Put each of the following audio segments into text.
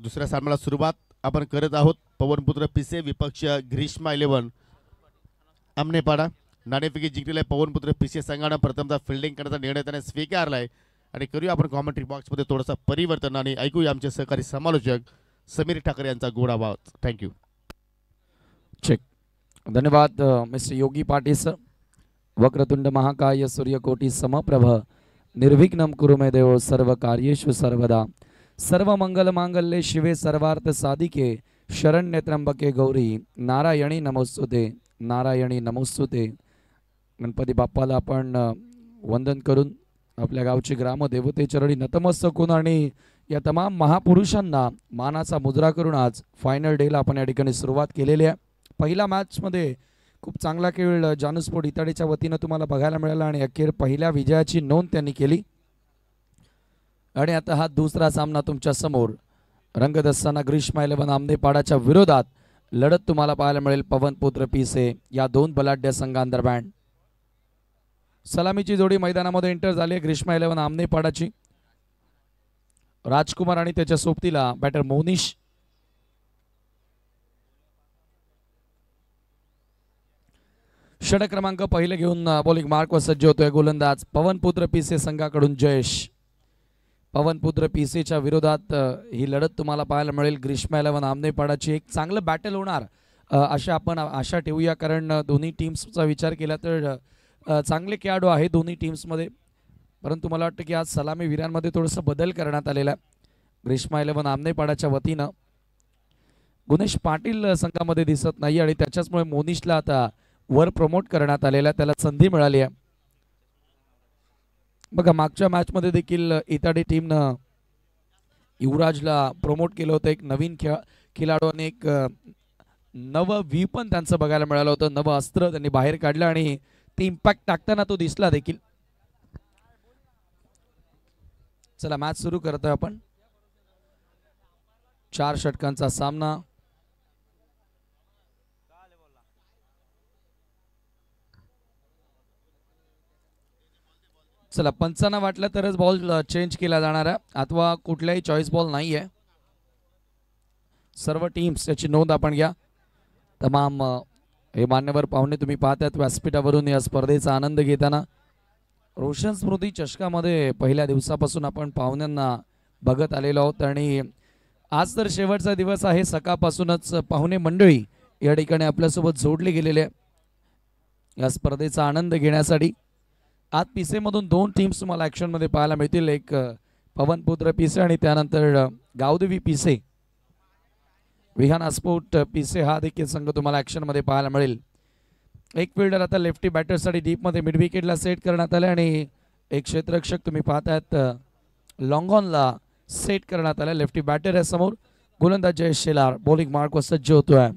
दुसऱ्या सामन्याला सुरुवात आपण करत आहोत. पवनपुत्र पिसे विपक्ष ग्रीष्मा 11 आमनेपाडा. नाणेफेकी जिंकलेल्या पवनपुत्र पिसे संघानं प्रथमतः फिल्डिंग करण्याचा निर्णय त्याने स्वीकारलाय. आणि करूया आपण कॉमेंट्री बॉक्समध्ये थोडंसं परिवर्तन आणि ऐकूया आमचे सहकारी समालोचक समीर ठाकरे यांचा गोड आवाज. थँक्यू. चेक. धन्यवाद मिस्टर योगी पाटील सर. वक्रतुंड महाकाय सूर्यकोटी समप्रभ निर्विघ्नं कुरु मे देव सर्व कार्येषु सर्वदा. सर्व मंगल मांगल्ये शिवे सर्वार्थ साधिके शरण्ये त्र्यंबके गौरी नारायणी नमोस्तुते नारायणी नमोस्तुते. गणपती बाप्पाला आपण वंदन करून आपल्या गावचे ग्रामदेवते चरणी नतमस्तक होऊन आणि या तमाम महापुरुषांना मानाचा मुद्रा करून आज फायनल डेला आपण या ठिकाणी सुरुवात केलेली आहे. पहिल्या मॅचमध्ये खूप चांगला खेळ जानूस्पोर्ट इताडीच्या वतीनं तुम्हाला बघायला मिळाला आणि अखेर पहिल्या विजयाची नोंद त्यांनी केली. आणि आता हा दुसरा सामना तुमच्या समोर रंगत असताना ग्रीष्मा 11 आमनेपाडाच्या विरोधात लढत तुम्हाला पाहायला मिळेल पवनपुत्र पिसे या दोन बलाढ्य संघांदरम्यान. सलामीची जोडी मैदानामध्ये एंटर झाली आहे ग्रीष्मा 11 आमनेपाडाची. राजकुमार आणि त्याच्या सोबतीला बॅटर मोनिश. षटक क्रमांक पहिले घेऊन बॉलिंग मार्कवर सज्ज होतोय गोलंदाज पवनपुत्र पिसे संघाकडून जयेश. पवनपुत्र पिसेच्या विरोधात ही लढत तुम्हाला पाहायला मिळेल ग्रीष्मा 11 आमनेपाडाची. एक चांगलं बॅटल होणार अशा आपण आशा ठेवूया, कारण दोन्ही टीम्सचा विचार केला तर चांगले खेळाडू आहे दोन्ही टीम्समध्ये. परंतु मला वाटतं की आज सलामी वीरांमध्ये थोडंसं बदल करण्यात आलेला आहे. ग्रीष्मा 11 आमनेपाडाच्या वतीनं गुणेश पाटील संघामध्ये दिसत नाही आणि त्याच्याचमुळे मोनिशला आता वर प्रमोट करण्यात आलेला, त्याला संधी मिळाली आहे. बघा मागच्या मॅचमध्ये देखील इताडी टीमनं युवराजला प्रमोट केलं होतं. एक नवीन खेळाडू आणि एक नवं व्ही पण त्यांचं बघायला मिळालं होतं. नवं अस्त्र त्यांनी बाहेर काढलं आणि ते इम्पॅक्ट टाकताना तो दिसला देखील. चला मॅच सुरू करतोय आपण. 4 षटकांचा सामना. चला पंचांना वाटलं तरच बॉल चेंज केला जाणार आहे अथवा कुठल्याही चॉईस बॉल नाही आहे. सर्व टीम्स याची नोंद आपण घ्या. तमाम हे मान्यवर पाहुणे तुम्ही पाहतात व्यासपीठावरून या स्पर्धेचा आनंद घेताना. रोशन स्मृती चषकामध्ये पहिल्या दिवसापासून आपण पाहुण्यांना बघत आलेलो आहोत आणि आज तर शेवटचा दिवस आहे. सकाळपासूनच पाहुणे मंडळी या ठिकाणी आपल्यासोबत जोडले गेलेले या स्पर्धेचा आनंद घेण्यासाठी. आज पिसेमधून 2 टीम्स तुम्हाला ॲक्शनमध्ये पाहायला मिळतील. एक पवनपुत्र पिसे आणि त्यानंतर गावदेवी पिसे. विहाना स्पोर्ट पिसे हा देखील संघ तुम्हाला ॲक्शनमध्ये पाहायला मिळेल. एक फिल्डर आता लेफ्टी बॅटरसाठी डीपमध्ये मिड विकेटला सेट करण्यात आले आणि एक क्षेत्ररक्षक तुम्ही पाहतायत लॉंग ऑनला सेट करण्यात आले. लेफ्टी बॅटर आहे समोर. गोलंदाज जयेश शेलार बॉलिंग मार्कवर सज्ज होतोय.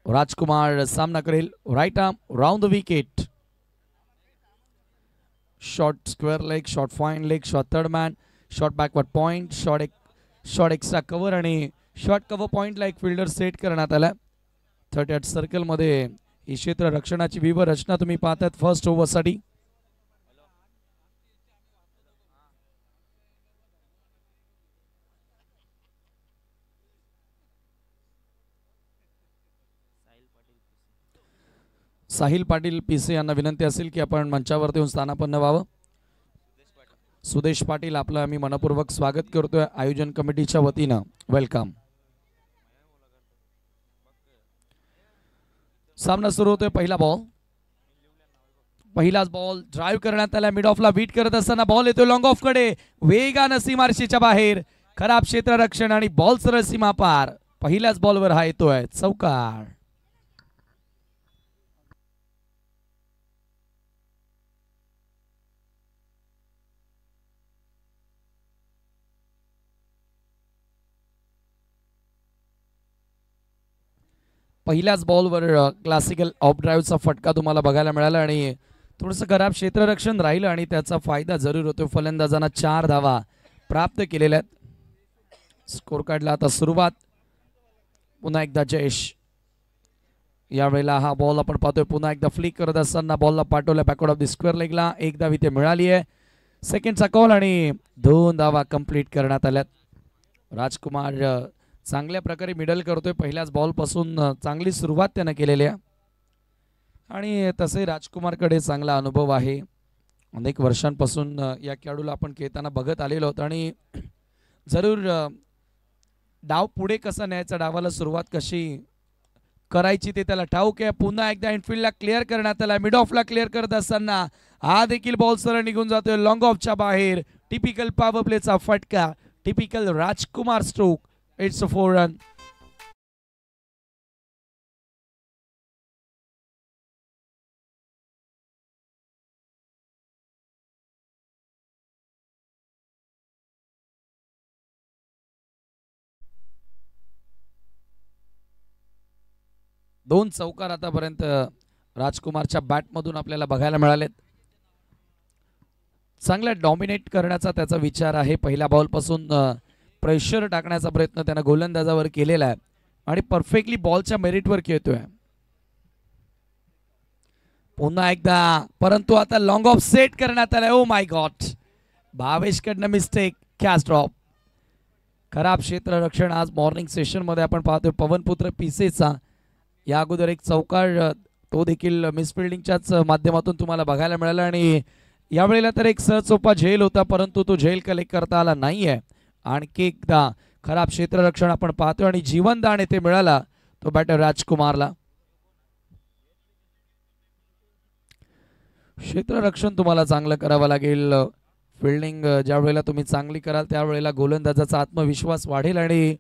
राजकुमार सामना करेल. Right arm round the wicket. Short square leg, short fine leg, short third man, short backward point, short extra cover आणि शॉर्ट कव्हर पॉइंटला एक फिल्डर सेट करण्यात आला. 38 सर्कलमध्ये ही क्षेत्र रक्षणाची व्यूह रचना तुम्ही पाहतात फर्स्ट ओव्हरसाठी. साहिल पाटील पिसे यांना विनंती असेल की आपण मंचावरती येऊन स्थानापन्न व्हावं. सुदेश पाटील आपलं आम्ही मनपूर्वक स्वागत करतोय आयोजन कमिटीच्या वतीनं. वेलकम. सामना सुरू होतोय. पहिला बॉल. पहिलाच बॉल ड्राईव्ह करण्यात आला. मिड ऑफला बीट करत असताना बॉल येतोय लॉंग ऑफ कडे. वेगानं सीमारेषेच्या बाहेर. खराब क्षेत्ररक्षण आणि बॉल सरळ सीमा पार. पहिल्याच बॉलवर हा येतोय चौकार. पहिल्याच बॉलवर क्लासिकल ऑफ ड्राईव्हचा फटका तुम्हाला बघायला मिळाला आणि थोडंसं खराब क्षेत्ररक्षण राहिलं आणि त्याचा फायदा जरूर होतो. फलंदाजांना 4 धावा प्राप्त केलेल्या आहेत. स्कोर कार्डला आता सुरुवात. पुन्हा एकदा जयेश. यावेळेला हा बॉल आपण पाहतोय पुन्हा एकदा फ्लिक करत असताना बॉलला पाठवल्या बॅकवर्ड ऑफ द स्क्वेअर लेगला. 1 धाव इथे मिळाली आहे. सेकंडचा कॉल आणि 2 धावा कंप्लीट करण्यात आल्यात. राजकुमार चांगल्या प्रकारे मिडल करतोय. पहिल्याच बॉलपासून चांगली सुरुवात त्यानं केलेली आहे आणि तसे राजकुमारकडे चांगला अनुभव आहे. अनेक वर्षांपासून या खेळाडूला आपण खेळताना बघत आलेलो आहोत आणि जरूर डाव पुढे कसा न्यायचा, डावाला सुरुवात कशी करायची ते त्याला ठाऊक आहे. पुन्हा एकदा इनफिल्डला क्लिअर करण्यात आला. मिड ऑफला क्लिअर करत असताना हा देखील बॉल सरळ निघून जातोय लॉंग ऑफच्या बाहेर. टिपिकल पॉवर प्लेचा फटका, typical Rajkumar stroke. It's a 4 run. दोन चौकार आतापर्यंत राजकुमारच्या बॅटमधून आपल्याला बघायला मिळालेत. चांगला डॉमिनेट करण्याचा त्याचा विचार आहे. पहिल्या बॉलपासून प्रेशर टाकण्याचा प्रयत्न त्यानं गोलंदाजावर केलेला आहे आणि परफेक्टली बॉलच्या मेरिटवर खेळतोय. पुन्हा एकदा, परंतु आता लॉंग ऑफ सेट करण्यात आलाय. ओ माय गॉड, भावेशकडनं मिस्टेक, कॅच ड्रॉप. खराब क्षेत्ररक्षण आज मॉर्निंग सेशन मध्ये आपण पाहतोय पवनपुत्र पिसेचा. या अगोदर एक चौकार तो देखील मिसफिल्डिंगच्याच माध्यमातून तुम्हाला बघायला मिळाला आणि यावेळेला तर एक सहचोपा झेल होता, परंतु तो झेल कलेक्ट करता आला नाहीये. आणखी एकदा खराब क्षेत्ररक्षण आपण पाहतोय आणि जीवनदान येथे मिळाला तो बॅटर राजकुमारला. क्षेत्ररक्षण तुम्हाला चांगलं करावं लागेल. फिल्डिंग ज्या वेळेला तुम्ही चांगली कराल त्यावेळेला गोलंदाजाचा आत्मविश्वास वाढेल आणि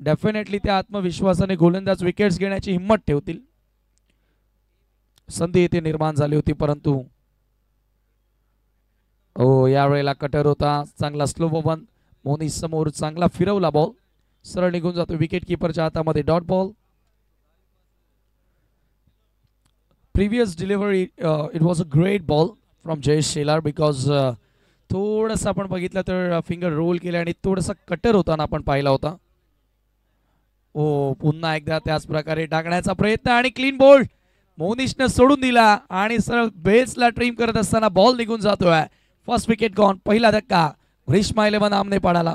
डेफिनेटली त्या आत्मविश्वासाने गोलंदाज विकेट्स घेण्याची हिंमत ठेवतील. संधी येथे निर्माण झाली होती परंतु यावेळेला कटर होता. चांगला स्लो बॉल मोनी समोर चांगला फिरवला बॉल सरळ निघून जातो विकेट किपरच्या हातामध्ये. Dot ball. Previous delivery it was a great ball from Jayesh Shelar because थोडंसं आपण बघितलं तर फिंगर रोल केले आणि थोडासा कटर होताना आपण पाहिला होता. पुन्हा एकदा त्याच प्रकारे टाकण्याचा प्रयत्न आणि क्लीन बोल्ड. मोनिशनं सोडून दिला आणि सरळ बेसला ट्रिम करत असताना बॉल निघून जातोय. First wicket gone. पहिला धक्का ग्रीष्मा 11 आमने पाडाला.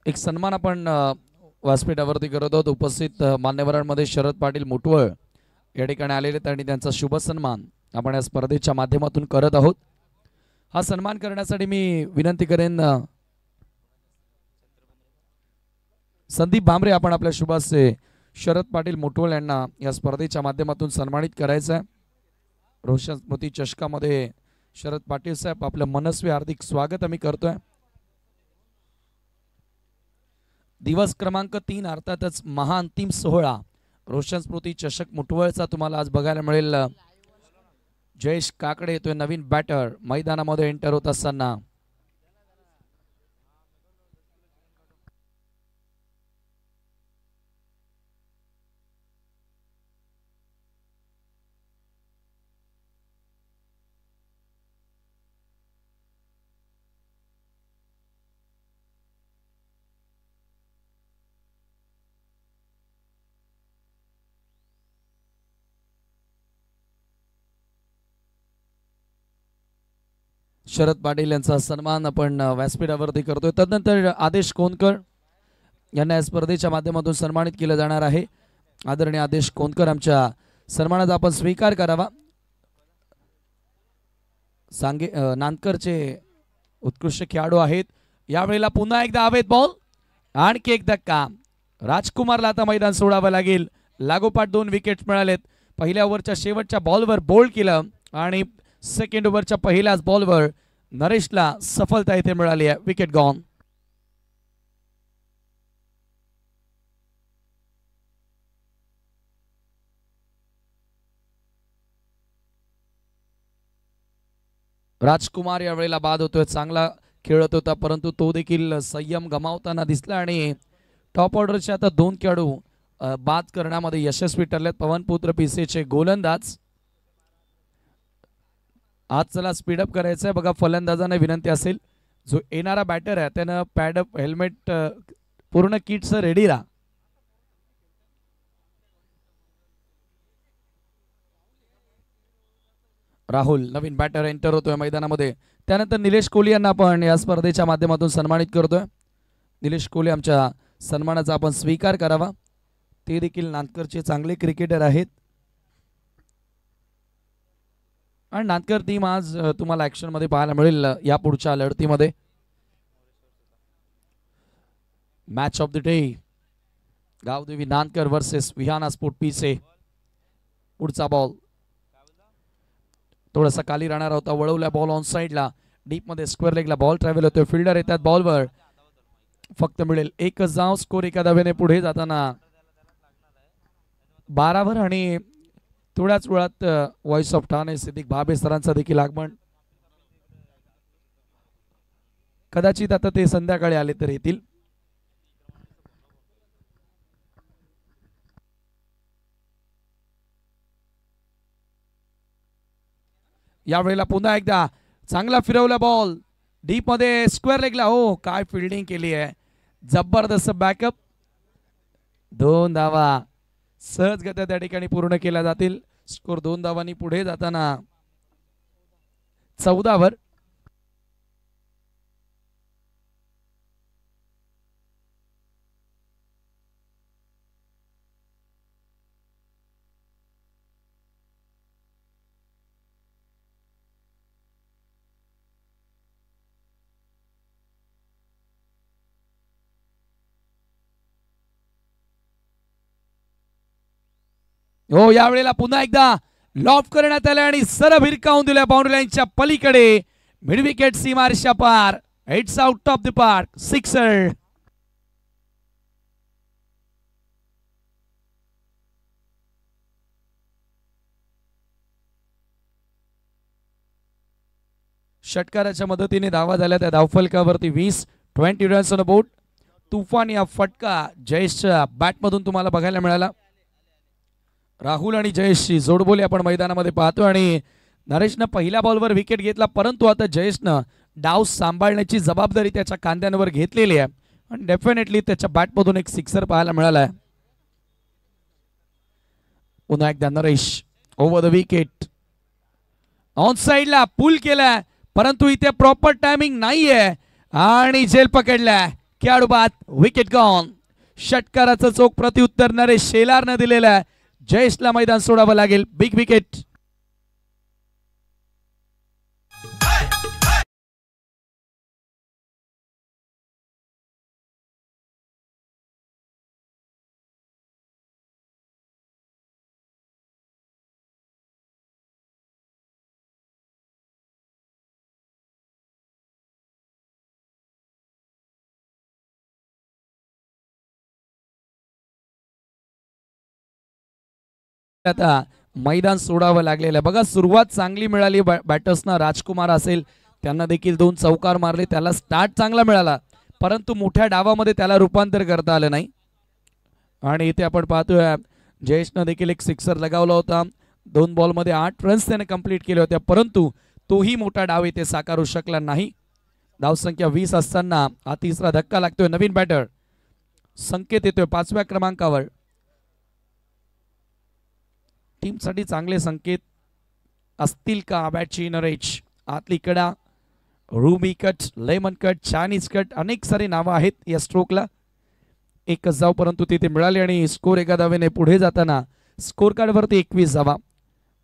एक सन्मान आपण व्यासपीठावरती करत आहोत. उपस्थित मान्यवरांमध्ये शरद पाटील मुटवळ या ठिकाणी आलेले आणि त्यांचा शुभ सन्मान आपण या स्पर्धेच्या माध्यमातून करत आहोत. हा सन्मान करण्यासाठी मी विनंती करेन संदीप भांबरे आपण आपल्या शुभाचे शरद पाटील मुटवळ यांना या स्पर्धेच्या माध्यमातून सन्मानित करायचं आहे. रोशन स्मृती चषकामध्ये शरद पाटील साहेब आपलं मनस्वी हार्दिक स्वागत आम्ही करतोय. दिवस क्रमांक 3 अर्थातच महाअंतिम सोहळा रोशन स्मृती चषक मुटवळचा तुम्हाला आज बघायला मिळेल. जयेश काकडे येतोय नवीन बॅटर मैदानामध्ये एंटर होत असताना. शरद पाटील यांचा सन्मान आपण व्यासपीठावरती करतोय. तदनंतर आदेश कोणकर यांना या स्पर्धेच्या माध्यमातून सन्मानित केलं जाणार आहे. आदरणीय आदेश कोणकर आमच्या सन्मानाचा आपण स्वीकार करावा. नांदकरचे उत्कृष्ट खेळाडू आहेत. यावेळेला पुन्हा एकदा हवेत बॉल, आणखी एक धक्का. राजकुमारला आता मैदान सोडावं लागेल. लागोपाठ 2 विकेट मिळालेत. पहिल्या ओव्हरच्या शेवटच्या बॉलवर बोल्ड केलं आणि सेकंड ओव्हरच्या पहिल्याच बॉलवर नरेशला सफलता इथे मिळाली आहे. Wicket gone. राजकुमार यावेळेला बाद होतोय. चांगला खेळत होता परंतु तो देखील संयम गमावताना दिसला आणि टॉप ऑर्डरचे आता 2 खेळाडू बाद करण्यामध्ये यशस्वी ठरलेत. पवनपुत्र पिसेचे गोलंदाज. आज चला स्पीडअप करायचं आहे बघा. फलंदाजांना विनंती असेल जो येणारा बॅटर आहे त्यानं पॅडअप हेल्मेट पूर्ण किटचं रेडी राहा. राहुल नवीन बॅटर एंटर होतोय मैदानामध्ये. त्यानंतर निलेश कोहली यांना आपण या स्पर्धेच्या माध्यमातून सन्मानित करतोय. निलेश कोहली आमच्या सन्मानाचा आपण स्वीकार करावा. ते देखील नांदकरचे चांगले क्रिकेटर आहेत आणि नांदकर टीम आज तुम्हाला ऍक्शन मध्ये पाहायला मिळेल या पुढच्या लढतीमध्ये. Match of the day Gavdevi Nandkar versus Vihana sport Pise. पुढचा बॉल थोडासा खाली राहणार होता. वळवल्या बॉल ऑन साइडला. डीप मध्ये स्क्वेअर लेगला बॉल ट्रॅव्हल होतोय. फिल्डर येतात बॉलवर. फक्त मिळेल एकच धाव. स्कोर एका धावेने पुढे जाताना 12 वर आणि थोड्याच वेळात व्हॉइस ऑफ ठाणे सिद्दीक भाबे सरांचा देखील आगमन. कदाचित आता ते संध्याकाळी आले तर येतील. यावेळेला पुन्हा एकदा चांगला फिरवला बॉल डीप मध्ये स्क्वेअर लेगला. हो काय फिल्डिंग केली आहे. जबरदस्त बॅकअप. 2 धावा सहजगत्या त्या ठिकाणी पूर्ण केल्या जातील. स्कोर 2 धावांनी पुढे जाताना 14 वर. हो यावेळेला पुन्हा एकदा लॉफ करण्यात आले आणि सरळ भिरकावून दिल्या बाउंड्री लाईनच्या पलीकडे. मिड विकेट सीमारेषा पार. It's out of the park. Sixer. षटकाराच्या मदतीने धावा झाल्या. त्या धावफलकावरती 20 रन्स ऑन बोर्ड. तुफान या फटका जयेशच्या बॅटमधून तुम्हाला बघायला मिळाला. राहुल आणि जयेशची जोडबोली आपण मैदानामध्ये पाहतो आणि नरेशनं पहिल्या बॉलवर विकेट घेतला परंतु आता जयेशनं डाव सांभाळण्याची जबाबदारी त्याच्या खांद्यांवर घेतलेली आहे आणि डेफिनेटली त्याच्या बॅटमधून एक सिक्सर पाहायला मिळाला आहे. पुन्हा एकदा Naresh over the wicket. On साइडला पुल केलाय परंतु इथे प्रॉपर टायमिंग नाहीये आणि झेल पकडलाय. खेळाडू बाद. Wicket gone. षटकाराचं चोख प्रत्युत्तर नरेश शेलारनं दिलेलं आहे. जयेशला मैदान सोडावं लागेल. Big wicket. आता मैदान सोडावं लागलेलं बघा. सुरुवात चांगली मिळाली बॅटर्सना. राजकुमार असेल त्यांना देखील 2 चौकार मारले. त्याला स्टार्ट चांगला मिळाला परंतु मोठ्या डावामध्ये त्याला रूपांतर करता आलं नाही आणि इथे आपण पाहतोय जयेशनं देखील एक सिक्सर लगावला होता. 2 बॉलमध्ये 8 रन्स त्याने कंप्लीट केले होते परंतु तोही मोठा डाव इथे साकारू शकला नाही. धावसंख्या 20 असताना हा तिसरा धक्का लागतोय. नवीन बॅटर संकेत येतोय 5व्या क्रमांकावर. टीमसाठी चांगले संकेत असतील का. बॅटची नरेश. आतली कडा. Ruby cut, lemon cut, Chinese cut अनेक सारी नावं आहेत या स्ट्रोकला. एकच धाव परंतु तिथे मिळाली आणि स्कोर एका धावेने पुढे जाताना स्कोर कार्डवरती 21 धावा.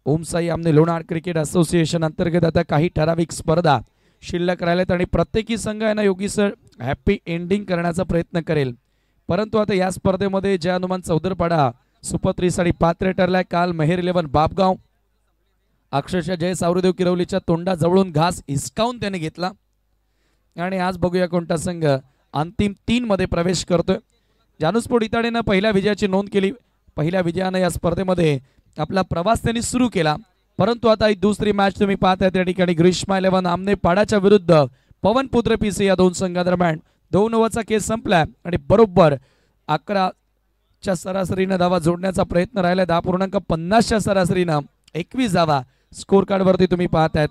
ओम साई आमने लोणार क्रिकेट असोसिएशन अंतर्गत आता काही ठराविक स्पर्धा शिल्लक राहिलेत आणि प्रत्येकी संघ आहे ना योगी सर हॅपी एंडिंग करण्याचा प्रयत्न करेल. परंतु आता या स्पर्धेमध्ये जय हनुमान चौदरपाडा सुपर 3 साठी पात्र ठरलाय. काल मेहर 11 बापगाव अक्षरशः जय सावरदेव किरवलीच्या तोंडाजवळून घास हिसकावून त्याने घेतला आणि आज बघूया कोणता संघ अंतिम 3 मध्ये प्रवेश करतोय. जानूस्पोर्ट इताडेनं पहिल्या विजयाची नोंद केली. पहिल्या विजयानं या स्पर्धेमध्ये आपला प्रवास त्यांनी सुरू केला. परंतु आता ही दुसरी मॅच तुम्ही पाहताय त्या ठिकाणी ग्रीष्मा 11 आमने पाडाच्या विरुद्ध पवनपुत्र पीसी या दोन संघादरम्यान 2 ओव्हरचा खेळ संपलाय आणि बरोबर 11च्या सरासरीनं धावा जोडण्याचा प्रयत्न राहिला. 10.50च्या सरासरीनं 21 धावा स्कोर कार्ड वरती तुम्ही पाहतायत.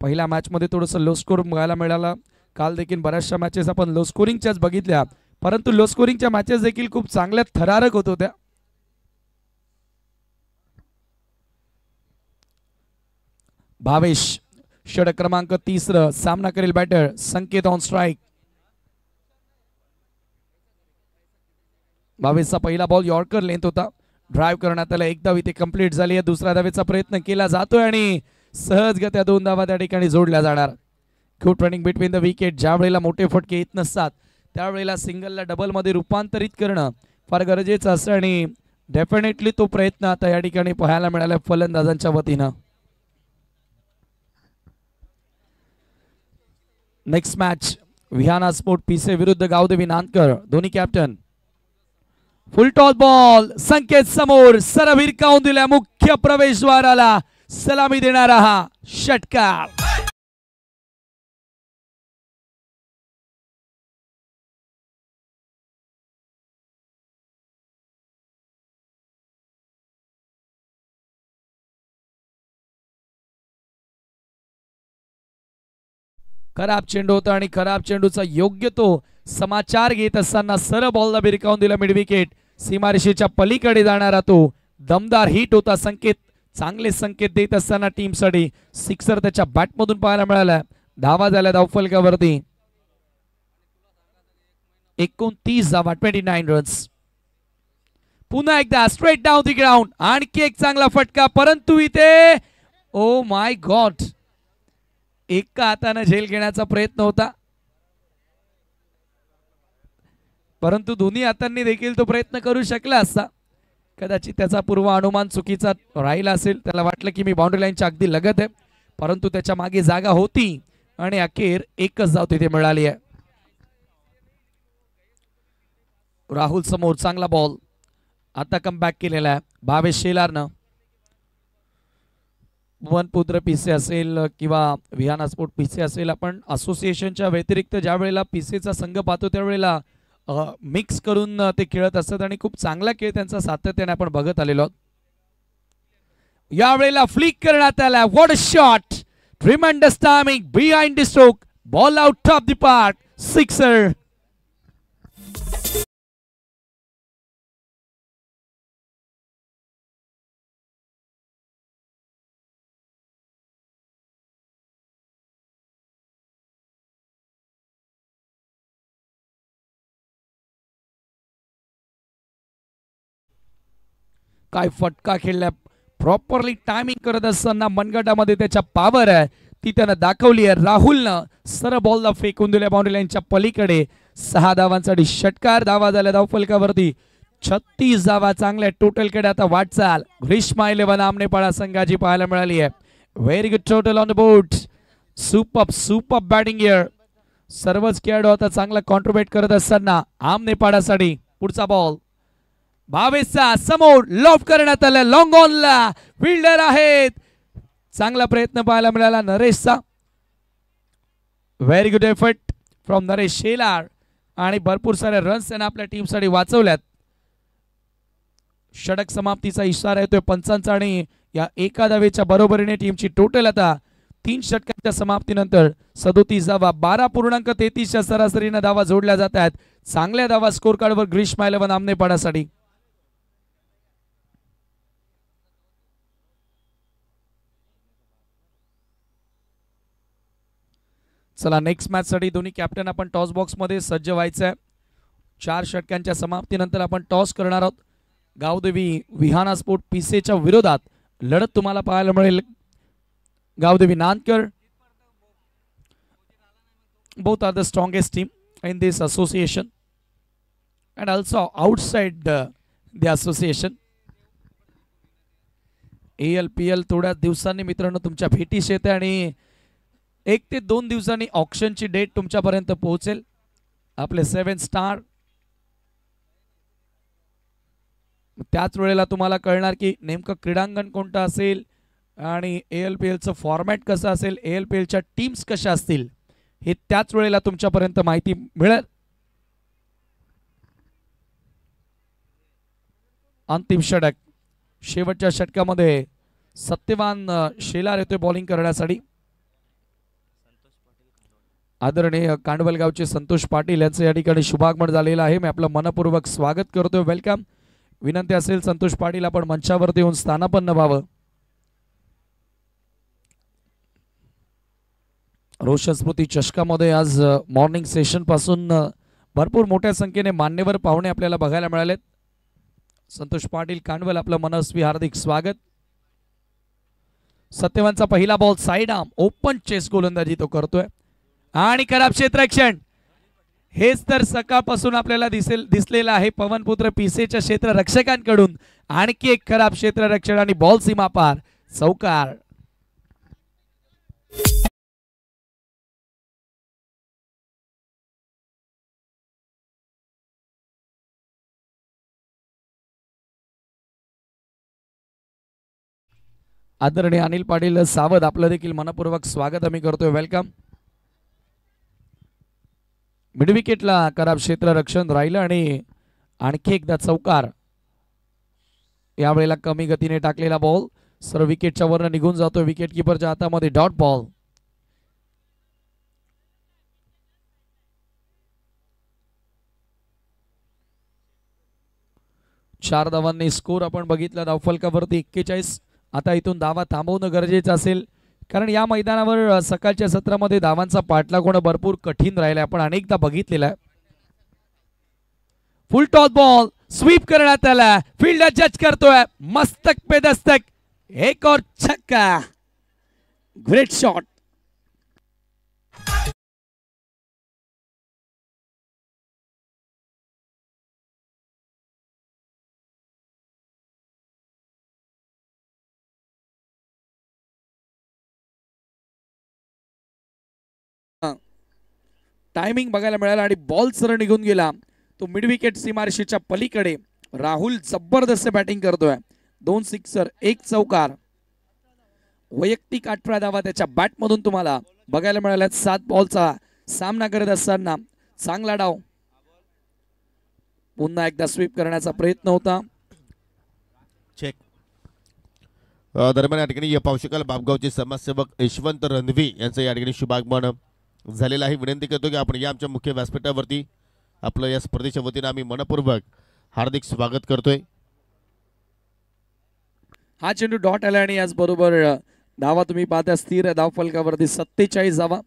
पहिल्या मॅच मध्ये थोडंसं लो स्कोर बघायला मिळाला. काल देखील बऱ्याचशा मॅचेस आपण लो स्कोरिंगच्याच बघितल्या, परंतु लो स्कोरिंगच्या मॅचेस देखील खूप चांगल्या थरारक होत होत्या. भावेश षटक क्रमांक 30 सामना करेल बॅटर संकेत ऑन स्ट्राइक. भावेशचा पहिला बॉल यॉर्कर लेंथ होता. ड्राइव्ह करण्यात आला. एक धाव इथे कंप्लीट झाली आहे. दुसऱ्या धावेचा प्रयत्न केला जातोय आणि सहजगत्या 2 धावा त्या ठिकाणी जोडल्या जाणार. Good running between the wicket. ज्या वेळेला मोठे फटके येत नसतात त्यावेळेला सिंगलला डबल मध्ये रूपांतरित करणं फार गरजेचं असतं आणि डेफिनेटली तो प्रयत्न आता या ठिकाणी पाहायला मिळाला फलंदाजांच्या वतीनं. नेक्स्ट मॅच विहाना स्पोर्ट पीसे विरुद्ध गावदेवी नांदकर. दोन्ही कॅप्टन. फुल टॉस बॉल संकेत समोर सरळ भिरकावून दिल्या मुख्य प्रवेशद्वाराला. सलामी देणारा हा षटकार. खराब चेंडू होता आणि खराब चेंडूचा योग्य तो समाचार घेत असताना सरळ बॉलला भिरकावून दिला मिड विकेट. सीमारेषेच्या पलीकडे जाणारा तो दमदार हिट होता. संकेत चांगले संकेत देत असताना टीमसाठी सिक्सर त्याच्या बॅटमधून पाहायला मिळाला. धावा झाल्या धावफलकावरती 29 धावा 29 रन्स. पुन्हा एकदा स्ट्रेट डाऊन द ग्राउंड. आणखी एक चांगला फटका, परंतु इथे ओ माय गॉड एका हाताने झेल घेण्याचा प्रयत्न होता, परंतु दोन्ही हातांनी देखील तो प्रयत्न करू शकला असता. कदाचित त्याचा पूर्व अनुमान चुकीचा राहिला असेल. त्याला वाटलं की मी बाउंड्री लाईनच्या अगदी लगत आहे, परंतु त्याच्या मागे जागा होती आणि अखेर एकच धाव तिथे मिळाली आहे. राहुल समोर चांगला बॉल आता कमबॅक केलेला आहे भावेश शेलारनं. पवनपुत्र पीसे असेल किंवा विहाना स्पोर्ट पीसे असेल, आपण असोसिएशनच्या व्यतिरिक्त ज्या वेळेला पीसेचा संघ पाहतो त्यावेळेला मिक्स करून ते खेळत असतात आणि खूप चांगला खेळ त्यांचा सातत्याने आपण बघत आलेलो आहोत. यावेळेला फ्लिक करण्यात आला. What a shot. Tremendous timing behind the stroke. Ball out of the park. Sixer. काय फटका खेळला. प्रॉपरली टायमिंग करत असताना मनगटामध्ये त्याच्या पॉवर आहे ती त्यानं दाखवली आहे. राहुलनं सरळ बॉलला फेकून दिल्या बाउंड्री लाईनच्या पलीकडे. 6 धावांसाठी षटकार. धावा झाल्या धावफलकावरती 36 धावा. चांगल्या टोटल कडे आता वाटचाल ग्रीष्मा 11 आमनेपाडा संघाची पाहायला मिळाली आहे. Very good total on the board. Super batting here. सर्वच खेळाडू आता चांगला कॉन्ट्रीब्यूट करत असताना आमनेपाडासाठी पुढचा बॉल भावेशचा समोर लॉफ करण्यात आला. लॉंग ऑनला फिल्डर आहेत. चांगला प्रयत्न पाहायला मिळाला नरेशचा. Very good effort from Naresh Shelar आणि भरपूर सारे रन्स त्याने आपल्या टीमसाठी वाचवल्यात. षटक समाप्तीचा इशारा येतोय पंचांचा आणि या एका धावेच्या बरोबरीने टीमची टोटल आता 3 षटकांच्या समाप्तीनंतर 37 धावा 12.33च्या सरासरीने धावा जोडल्या जात आहेत. चांगल्या धावा स्कोर कार्डवर ग्रीष्मा 11 आमनेपाडासाठी. चला नेक्स्ट मॅच साठी दोन्ही कॅप्टन आपण टॉस बॉक्स मध्ये सज्ज व्हायचं आहे. 4 षटकांच्या समाप्तीनंतर आपण टॉस करणार आहोत. गावदेवी विहाना स्पोर्ट पीसेच्या विरोधात लढत तुम्हाला पाहायला मिळेल. गावदेवी नांदकर both are the strongest team in this association and also outside the association. ALPL थोड्या दिवसांनी मित्रांनो तुमच्या भेटीस येते आणि 1 ते 2 दिवसांनी ऑक्शनची डेट तुमच्यापर्यंत पोहोचेल. आपले 7 स्टार त्याच वेळेला तुम्हाला कळणार की नेमकं क्रीडांगण कोणतं असेल आणि ALPLचं फॉर्मॅट कसं असेल, ALPLच्या टीम्स कशा असतील हे त्याच वेळेला तुमच्यापर्यंत माहिती मिळेल. अंतिम षटक, शेवटच्या षटकामध्ये सत्यवान शेलार येतोय बॉलिंग करण्यासाठी. आदरणीय कांडवलगावचे संतोष पाटील यांचं या ठिकाणी शुभागमन झालेलं आहे. मी आपलं मनपूर्वक स्वागत करतोय, वेलकम. विनंती असेल संतोष पाटील आपण मंचावरती येऊन स्थानापन्न व्हावं. रोशन स्मृती चषकामध्ये आज मॉर्निंग सेशन पासून भरपूर मोठ्या संख्येने मान्यवर पाहुणे आपल्याला बघायला मिळालेत. संतोष पाटील कांडवल आपलं मनस्वी हार्दिक स्वागत. सत्यवानचा पहिला ball side arm open chest गोलंदाजी तो करतोय आणि खराब क्षेत्ररक्षण. हेच तर सकाळपासून आपल्याला दिसलेलं आहे पवनपुत्र पिसेच्या क्षेत्ररक्षकांकडून. आणखी एक खराब क्षेत्ररक्षण आणि बॉल सीमा पार, चौकार. आदरणीय अनिल पाटील सावध आपलं देखील मनपूर्वक स्वागत आम्ही करतोय, वेलकम. मिड विकेटला खराब क्षेत्ररक्षण राहिलं आणि आणखी एकदा चौकार. यावेळेला कमी गतीने टाकलेला बॉल सर्व विकेटच्या वरनं निघून जातोय. विकेट किपरच्या हातामध्ये डॉट बॉल. चार धावांनी स्कोर आपण बघितला धावफलकावरती 41. आता इथून धावा थांबवणं गरजेचं असेल कारण या मैदानावर सकाळच्या सत्रामध्ये धावांचा पाठलाग होणं भरपूर कठीण राहिलं. आपण अनेकदा बघितलेलं आहे. फुल टॉस बॉल स्वीप करण्यात आला, फील्डर जज करतोय, मस्तक पे दस्तक, एक और छक्का. Great shot. टायमिंग बघायला मिळाला आणि बॉल सरळ निघून गेला तो मिड विकेट सीमारेषेच्या पलीकडे. राहुल जबरदस्त बॅटिंग करतोय. 2 सिक्सर 1 चौकार. वैयक्तिक 18 धावा त्याच्या बॅट मधून तुम्हाला बघायला मिळाल्या. 7 बॉलचा सामना करत असताना चांगला डाव. पुन्हा एकदा स्वीप करण्याचा प्रयत्न होता. चेक. दरम्यान या ठिकाणी पाहू शकाल बापगावचे समाजसेवक यशवंत रणवी यांचं या ठिकाणी शुभागमन झालेलं आहे. विनंती करतो की आपण या आमच्या मुख्य व्यासपीठावरती आपलं या स्पर्धेच्या वतीने आम्ही मनपूर्वक हार्दिक स्वागत करतोय. हा चेंडू डॉट आला आणि याच बरोबर धावा तुम्ही पाहता स्थिर धाव फलकावरती 47 धावा.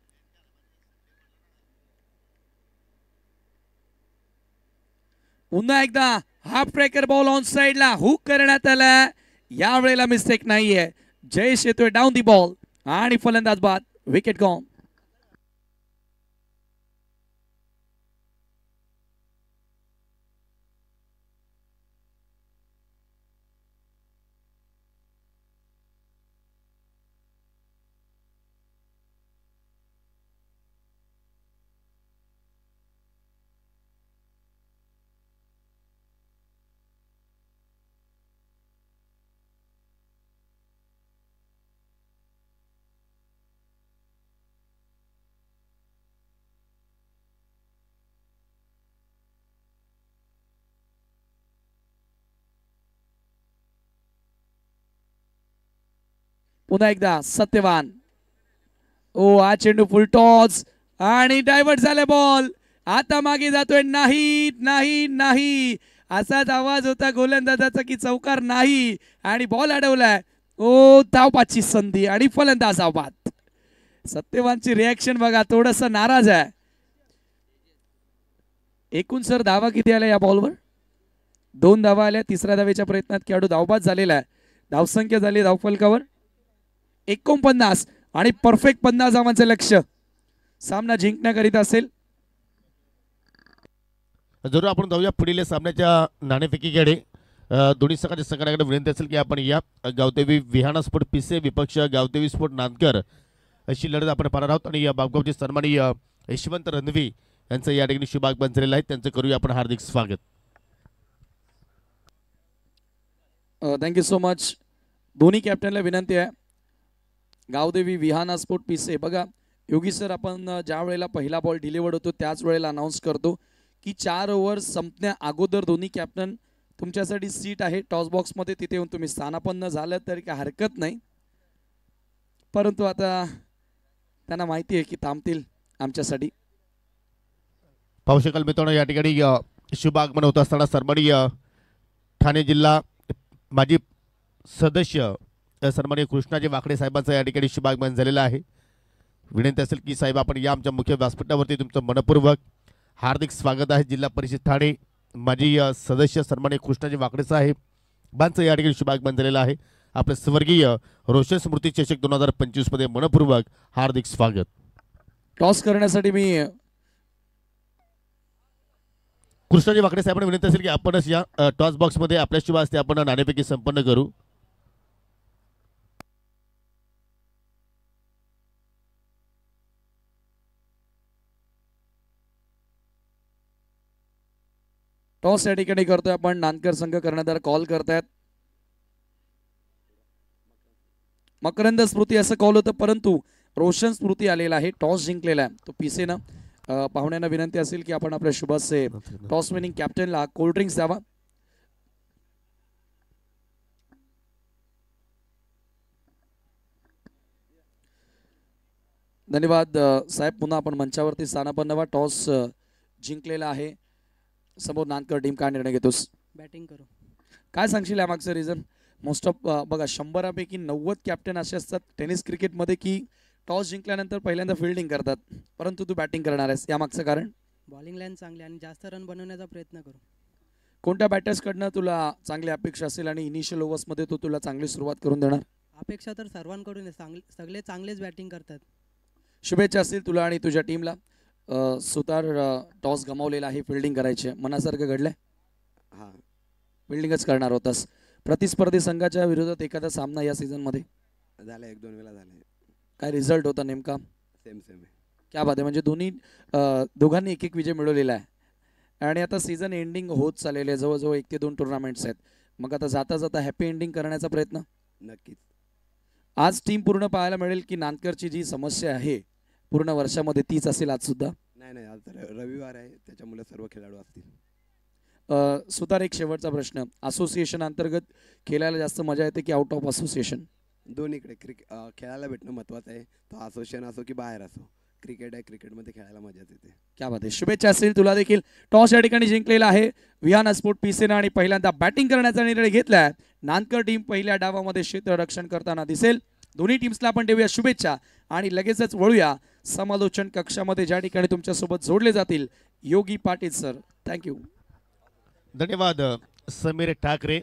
पुन्हा एकदा हाफ ट्रॅकर बॉल ऑन साइडला हुक करण्यात आला. यावेळेला मिस्टेक नाहीये. जयेश येतोय डाऊन दी बॉल आणि फलंदाज बाद. Wicket gone. पुन्हा एकदा सत्यवान. ओ हा चेंडू फुल टॉस आणि डायव्हर्ट झाले बॉल. आता मागे जातोय. नाही नाही नाही असाच आवाज होता गोलंदाजाचा की चौकार नाही आणि बॉल अडवलाय. ओ धावपाची संधी आणि फलंदाज बाद. सत्यवानची रिॲक्शन बघा, थोडस नाराज आहे. एकूण सर धावा किती आल्या या बॉलवर? 2 धावा आल्या. तिसऱ्या धावेच्या प्रयत्नात खेळाडू धावबाद झालेला आहे. धावसंख्या झाली धावफलकावर 49 आणि परफेक्ट 50 धावांचे लक्ष. सामना जिंकण्याकरिता असेल. जरूर आपण जाऊया पुढील सामन्याच्या नाणेफेकीकडे. दोन्ही संघाच्या संघाकडे विनंती असेल की आपण या गावदेवी विहाना स्पोर्ट पिसे विपक्ष गावदेवी स्पोर्ट नांदकर अशी लढत आपण पाहणार आहोत. आणि या बाबगावचे सन्माननीय यशवंत रणवी यांचं या ठिकाणी शुभागमन झालेलं आहे. त्यांचं करूया आपण हार्दिक स्वागत. Thank you so much. दोन्ही कॅप्टनला विनंती आहे. गावदेवी विहाना स्पोर्ट पिसे बघा योगी सर, आपण ज्या वेळेला पहिला बॉल डिलिव्हर्ड होतो त्याच वेळेला अनाऊन्स करतो की 4 ओव्हर संपण्या अगोदर दोन्ही कॅप्टन तुमच्यासाठी सीट आहे टॉस बॉक्समध्ये, तिथे येऊन तुम्ही स्थानापन्न झालं तरी काय हरकत नाही. परंतु आता त्यांना माहिती आहे की थांबतील आमच्यासाठी. पाहू शकाल मित्रांनो या ठिकाणी शुभागमन होत असताना सन्माननीय ठाणे जिल्हा माजी सदस्य सन्माननीय कृष्णाजी वाकडे साहेबांचं या ठिकाणी शुभागमन झालेलं आहे. विनंती असेल की साहेब आपण या आमच्या मुख्य व्यासपीठावरती तुमचं मनपूर्वक हार्दिक स्वागत आहे. जिल्हा परिषद ठाणे माजी सदस्य सन्माननीय कृष्णाजी वाकडे साहेबांचं या ठिकाणी शुभागमन झालेलं आहे. आपले स्वर्गीय रोशन स्मृती चषक 2025 मध्ये मनपूर्वक हार्दिक स्वागत. टॉस करण्यासाठी मी कृष्णाजी वाकडे साहेबांना विनंती असेल की आपणच या टॉस बॉक्समध्ये आपल्या शुभ हस्ते आपण नाणेफेकी संपन्न करू. टॉस या ठिकाणी करतोय आपण. नांदकर संघ कर्णधार कॉल करतायत. मकरंद स्मृती असं कॉल होतं, परंतु रोशन स्मृती आलेला आहे, टॉस जिंकलेला आहे. तो पिसेनं पाहुण्यांना विनंती असेल की आपण आपल्या शुभाचे टॉस विनिंग कॅप्टनला कोल्ड ड्रिंक्स द्यावा. धन्यवाद साहेब. पुन्हा आपण मंचावरती स्थानापन्न व्हा. टॉस जिंकलेला आहे. समोर नांदकर टीम काय निर्णय घेतोस? बॅटिंग करू. काय सांगशील यामागचं रिझन? मोस्ट ऑफ बघा 100पैकी 90 कॅप्टन असे असतात टेनिस क्रिकेटमध्ये की टॉस जिंकल्यानंतर पहिल्यांदा फिल्डिंग करतात, परंतु तू बॅटिंग करणार आहेस, यामागचं कारण? बॉलिंग लाईन चांगली आणि जास्त रन बनवण्याचा प्रयत्न करू. कोणत्या बॅटर्सकडनं तुला चांगली अपेक्षा असेल आणि इनिशियल ओव्हर्समध्ये तो तुला चांगली सुरुवात करून देणार? अपेक्षा तर सर्वांकडून आहे, सगळे चांगलेच बॅटिंग करतात. शुभेच्छा असतील तुला आणि तुझ्या टीमला. सुतार टॉस गमावलेला आहे, फिल्डिंग करायची मनासारखं घडलंय? हां, फिल्डिंगच करणार होतास. प्रतिस्पर्धी संघाच्या विरोधात एखादा सामना या सीझनमध्ये झालं 1-2 वेळा झालं. काय रिझल्ट होता नेमका? सेम आहे. क्या बात आहे. म्हणजे दोघांनी एक विजय मिळवलेला आहे आणि आता सीझन एंडिंग होत चाललेले आहे. जवळजवळ 1 ते 2 टुर्नामेंट्स आहेत. मग आता जाता जाता हॅपी एंडिंग करण्याचा प्रयत्न नक्कीच. आज टीम पूर्ण पाहायला मिळेल की नांदकरची जी समस्या आहे पूर्ण वर्षामध्ये तीच असेल आज सुद्धा? नाही, आज रविवार आहे त्याच्यामुळे सर्व खेळाडू असतील. सुतार, एक शेवटचा प्रश्न. असोसिएशन अंतर्गत खेळायला जास्त मजा येते की आउट ऑफ असोसिएशन? दोन्हीकडे खेळायला भेटणं महत्त्वाचं आहे. तो असोसिएशन असो की बाहेर असो, क्रिकेट आहे, क्रिकेटमध्ये खेळायला मजाच येते. क्या बात आहे. शुभेच्छा असतील तुला देखील. टॉस या ठिकाणी जिंकलेला आहे विहाना स्पोर्ट पिसेनं आणि पहिल्यांदा बॅटिंग करण्याचा निर्णय घेतलाय. नांदकर टीम पहिल्या डावामध्ये क्षेत्ररक्षण करताना दिसेल. दोन्ही टीम्सला आपण देऊया शुभेच्छा आणि लगेचच वळूया समालोचन कक्षामध्ये, ज्या ठिकाणी तुमच्यासोबत जोडले जातील योगी पाटील सर. थँक्यू. धन्यवाद समीर ठाकरे.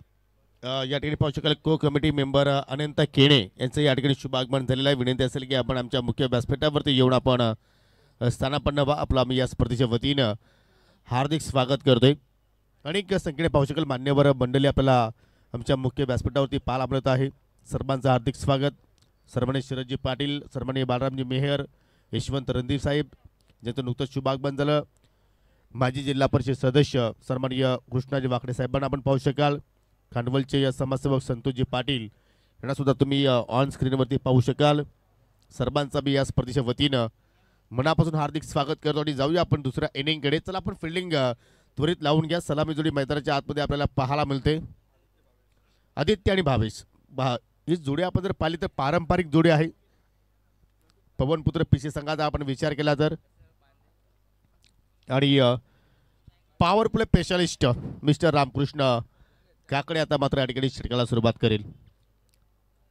या ठिकाणी पाहू शकाल को कमिटी मेंबर अनंत केणे यांचं या ठिकाणी शुभागमन झालेलं आहे. विनंती असेल की आपण आमच्या मुख्य व्यासपीठावरती येऊन आपण स्थानापन्न व्हा. आपलं आम्ही या स्पर्धेच्या वतीनं हार्दिक स्वागत करतोय. अनेक संख्येने पाहू शकाल मान्यवर मंडळी आपल्याला आमच्या मुख्य व्यासपीठावरती पाहायला मिळत आहे. सर्वांचं हार्दिक स्वागत. सन्माननीय शरदजी पाटील, सन्माननीय बालरामजी मेहर, यशवंत रणदीप साहेब ज्यांचं नुकतंच शुभागमन झालं. माजी जिल्हा परिषद सदस्य सन्माननीय कृष्णाजी वाकडे साहेबांना आपण पाहू शकाल. खांडवलचे या समाजसेवक संतोषजी पाटील यांना सुद्धा तुम्ही ऑन स्क्रीनवरती पाहू शकाल. सर्वांचा मी या स्पर्धेच्या वतीनं मनापासून हार्दिक स्वागत करतो आणि जाऊया आपण दुसऱ्या इनिंगकडे. चला आपण फिल्डिंग त्वरित लावून घ्या. सलामी जोडी मैदानाच्या आतमध्ये आपल्याला पाहायला मिळते. आदित्य आणि भावेश ही जोडी आपण जर पाहिली तर पारंपरिक जोडी आहे. पवनपुत्र पिसे संघाचा आपण विचार केला तर आणि power play specialist mister Ramkrishna Kakade आता मात्र या ठिकाणी षटकाला सुरुवात करेल.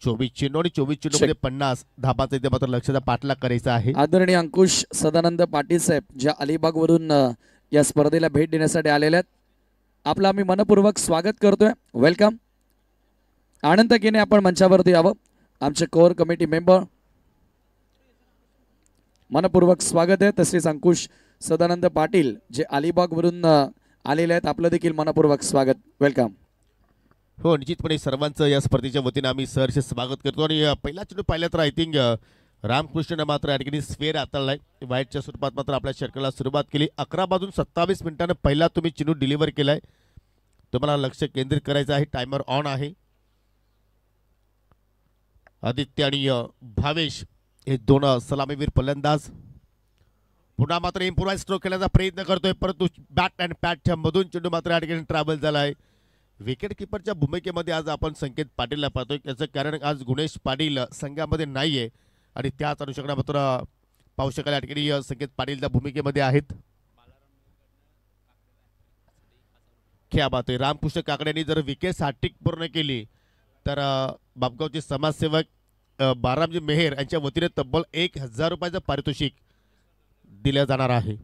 24 चेंडू आणि 24 चेंडूमध्ये 50 धाबाचा इथे मात्र लक्षाचा पाठलाग करायचा आहे. आदरणीय अंकुश सदानंद पाटील साहेब ज्या अलिबाग वरून या स्पर्धेला भेट देण्यासाठी आलेले आहेत, आपलं आम्ही मनपूर्वक स्वागत करतोय. वेलकम. आनंद केने आपण मंचावरती यावं. आमचे कोर कमिटी मेंबर मनपूर्वक स्वागत आहे. तसेच अंकुश सदानंद पाटील जे अलिबागवरून आलेले आहेत, आपलं देखील मनपूर्वक स्वागत. वेलकम. हो, निश्चितपणे सर्वांचं या स्पर्धेच्या वतीने आम्ही सहर्ष स्वागत करतो. आणि पहिला चेंडू पाहिला तर आय थिंक रामकृष्णने मात्र या ठिकाणी स्क्वेअर हाताळलाय. व्हाईटच्या स्वरूपात मात्र आपल्या षटकाला सुरुवात केली. 11 वाजून 27 मिनिटांना पहिला तुम्ही चेंडू डिलिव्हर केलाय. तुम्हाला लक्ष केंद्रित करायचं आहे. टायमर ऑन आहे. आदित्य आणि भावेश हे दोन सलामीवीर फलंदाज. पुन्हा मात्र इम्प्रोवाइज स्ट्रोक खेळण्याचा प्रयत्न करतोय, परंतु बॅट अँड पॅटच्या मधून चेंडू मात्र या ठिकाणी ट्रॅव्हल झालाय. विकेट किपरच्या भूमिकेमध्ये आज आपण संकेत पाटीलला पाहतोय. त्याचं कारण आज गुणेश पाटील संघामध्ये नाहीये आणि त्याच अनुषंगाने मात्र पाहू शकाल या ठिकाणी संकेत पाटील त्या भूमिकेमध्ये आहेत. क्या बात आहे. रामकृष्ण काकड्यांनी जर विकेट हॅट्रिक पूर्ण केली तर बापगावचे समाजसेवक बारामजी मेहेर यांच्या वतीने तब्बल 1000 रुपयाचं पारितोषिक दिलं जाणार आहे.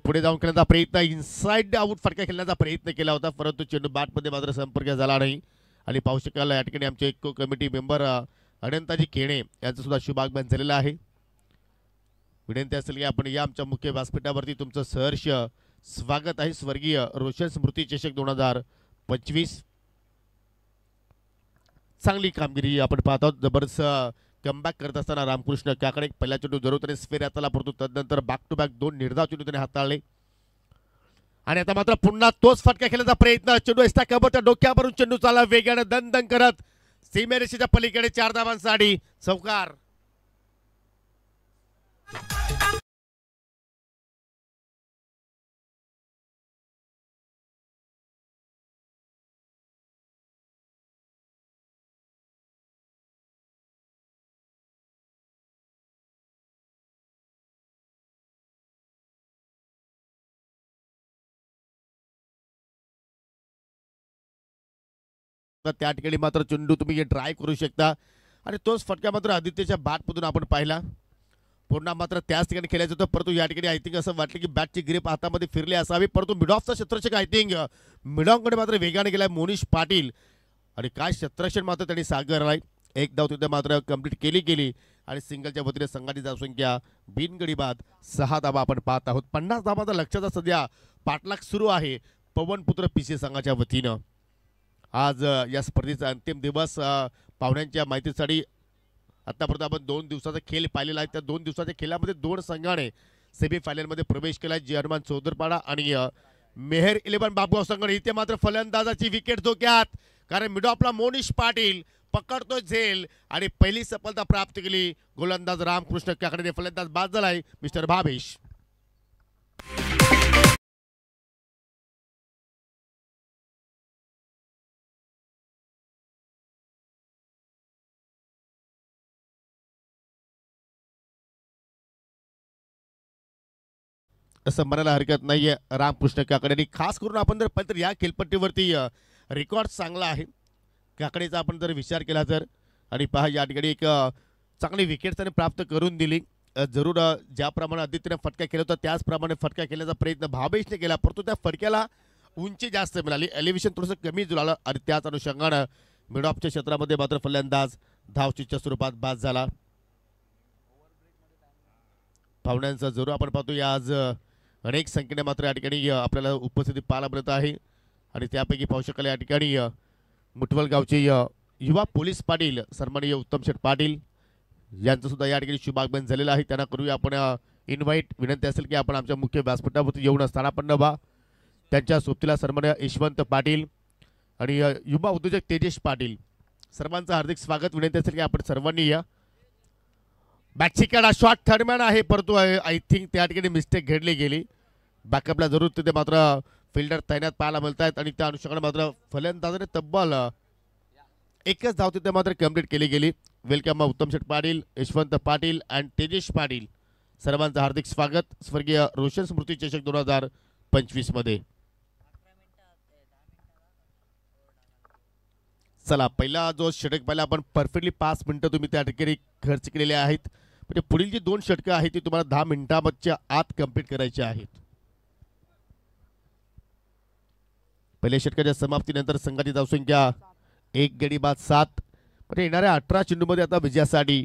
पुढे जाऊन खेळण्याचा प्रयत्न, इनसाइड आउट फटका खेळण्याचा प्रयत्न केला होता, परंतु चेंडू बॅटमध्ये मात्र संपर्क झाला नाही. आणि पाहू शकाल या ठिकाणी आमचे को कमिटी मेंबर अनंताजी केणे यांचं सुद्धा शुभ आगमन झालेलं आहे. विनंती असेल की आपण या आमच्या मुख्य व्यासपीठावरती तुमचं सहर्ष स्वागत आहे. स्वर्गीय रोशन स्मृती चषक 2025. चांगली कामगिरी आपण पाहत आहोत. जबरदस्त कमबॅक करत असताना रामकृष्ण काकडे पहिला चेंडू जरूर स्क्वेअर हाताला, परंतु तदनंतर बॅक टू बॅक 2 निर्धाव चेंडू त्याने हाताळले. आणि आता मात्र पुन्हा तोच फटका खेळण्याचा प्रयत्न. चेंडू एस्टा कबरच्या डोक्यावरून चेंडू चालला वेगाने दन करत सीमेरेषेच्या पलीकडे 4 धावांसाठी चौकार. त्या ठिकाणी मात्र चेंडू तुम्ही ड्राय करू शकता. आणि तोच फटका मात्र आदित्यच्या बॅटमधून आपण पाहिला. पुन्हा मात्र त्याच ठिकाणी खेळायचं होतं, परंतु या ठिकाणी आय थिंक असं वाटलं की बॅटची ग्रिप हातामध्ये फिरली असावी, परंतु मिडॉफचा क्षेत्ररक्षक आय थिंक मिडॉनकडे मात्र वेगाने गेलाय मोनिश पाटील. आणि काय क्षेत्ररक्षण मात्र त्यांनी साकारलाय. एक धाव तिथे मात्र कंप्लीट केली आणि सिंगलच्या वतीने संघाची धावसंख्या बिनगडी बाद 6 धावा आपण पाहत आहोत. 50 धावांचा लक्षाचा सध्या पाठलाग सुरू आहे पवनपुत्र पीसी संघाच्या वतीनं. आज या स्पर्धेचा अंतिम दिवस. पाहुण्यांच्या माहितीसाठी आतापर्यंत आपण 2 दिवसाचा खेळ पाहिलेला आहे. त्या 2 दिवसाच्या खेळामध्ये 2 संघाने सेमीफायनलमध्ये प्रवेश केला. जर्मन चौदरपाडा आणि मेहर 11 बाबगाव संघाने. इथे मात्र फलंदाजाची विकेट धोक्यात, कारण मिडॉपला मोनिश पाटील पकडतो झेल आणि पहिली सफलता प्राप्त केली. गोलंदाज रामकृष्ण काकडे, फलंदाज बाद झालाय मिस्टर भावेश. असं म्हणायला हरकत नाहीये. रामकृष्ण काकड्यांनी खास करून आपण जर पाहिलं तर या खेळपट्टीवरती रेकॉर्ड चांगला आहे काकडेचा आपण जर विचार केला तर. आणि पहा या ठिकाणी एक चांगली विकेट त्याने प्राप्त करून दिली. जरूर ज्याप्रमाणे आदित्यने फटका केला होता त्याचप्रमाणे फटका खेळण्याचा प्रयत्न भावेशने केला, परंतु त्या फटक्याला उंची जास्त मिळाली, एलिव्हेशन थोडंसं कमी जुळालं आणि त्याच अनुषंगानं मिडॉपच्या क्षेत्रामध्ये मात्र फलंदाज धावचीच्या स्वरूपात बाद झाला. पाहुण्यांचा जरूर आपण पाहतो आज अनेक संख्येने मात्र या ठिकाणी आपल्याला उपस्थिती पाहायला मिळत आहे. आणि त्यापैकी पाहू शकाल या ठिकाणी मुठवल गावचे युवा पोलीस पाटील सन्माननीय उत्तम शेठ पाटील यांचं सुद्धा या ठिकाणी शुभागमन झालेलं आहे. त्यांना करूया आपण इन्व्हाइट. विनंती असेल की आपण आमच्या मुख्य व्यासपीठावरती येऊन असताना पण नभा त्यांच्या सोबतीला सन्माननीय यशवंत पाटील आणि युवा उद्योजक तेजेश पाटील सर्वांचं हार्दिक स्वागत. विनंती असेल की आपण सर्वांनी या. बॅटची काढा, शॉट थर्डमॅन आहे, परंतु आय थिंक त्या ठिकाणी मिस्टेक घडली गेली. बॅकअपला जरूर तिथे मात्र फिल्डर तैनात पाहायला मिळत आहेत आणि त्या अनुषंगाने मात्र फलंदाजाने तब्बल 1च धाव तिथे मात्र कंप्लीट केली गेली. वेलकम उत्तम शेठ पाटील, यशवंत पाटील अँड तेजेश पाटील सर्वांचं हार्दिक स्वागत स्वर्गीय रोशन स्मृती चषक 2025 मध्ये. चला, पहिला जो षटक पाहिला आपण परफेक्टली 5 मिनिटं तुम्ही त्या ठिकाणी खर्च केलेले आहेत. म्हणजे पुढील जी 2 षटकं आहेत ती तुम्हाला 10 मिनिटांच्या आत कंप्लीट करायची आहेत. पहिल्या षटकाच्या समाप्तीनंतर संघाची धावसंख्या 1 गडी बाद 7. म्हणजे येणाऱ्या 18 चेंडूमध्ये आता विजयासाठी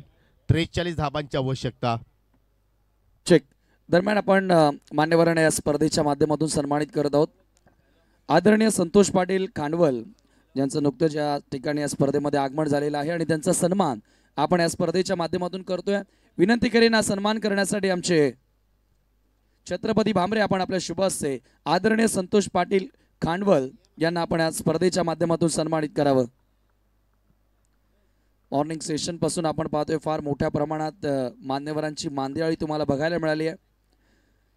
43 धाबांची आवश्यकता. चेक. दरम्यान आपण मान्यवरांना या स्पर्धेच्या माध्यमातून सन्मानित करत आहोत. आदरणीय संतोष पाटील खांडवल ज्यांचं नुकतंच या ठिकाणी या स्पर्धेमध्ये आगमन झालेलं आहे आणि त्यांचा सन्मान आपण या स्पर्धेच्या माध्यमातून करतोय. विनंती करेन हा सन्मान करण्यासाठी आमचे छत्रपती भामरे आपण आपल्या शुभ हस्ते आदरणीय संतोष पाटील खांडवल यांना आपण या स्पर्धेच्या माध्यमातून सन्मानित करावं. मॉर्निंग सेशन पासून आपण पाहतोय फार मोठ्या प्रमाणात मान्यवरांची मांदियाळी तुम्हाला बघायला मिळाली आहे.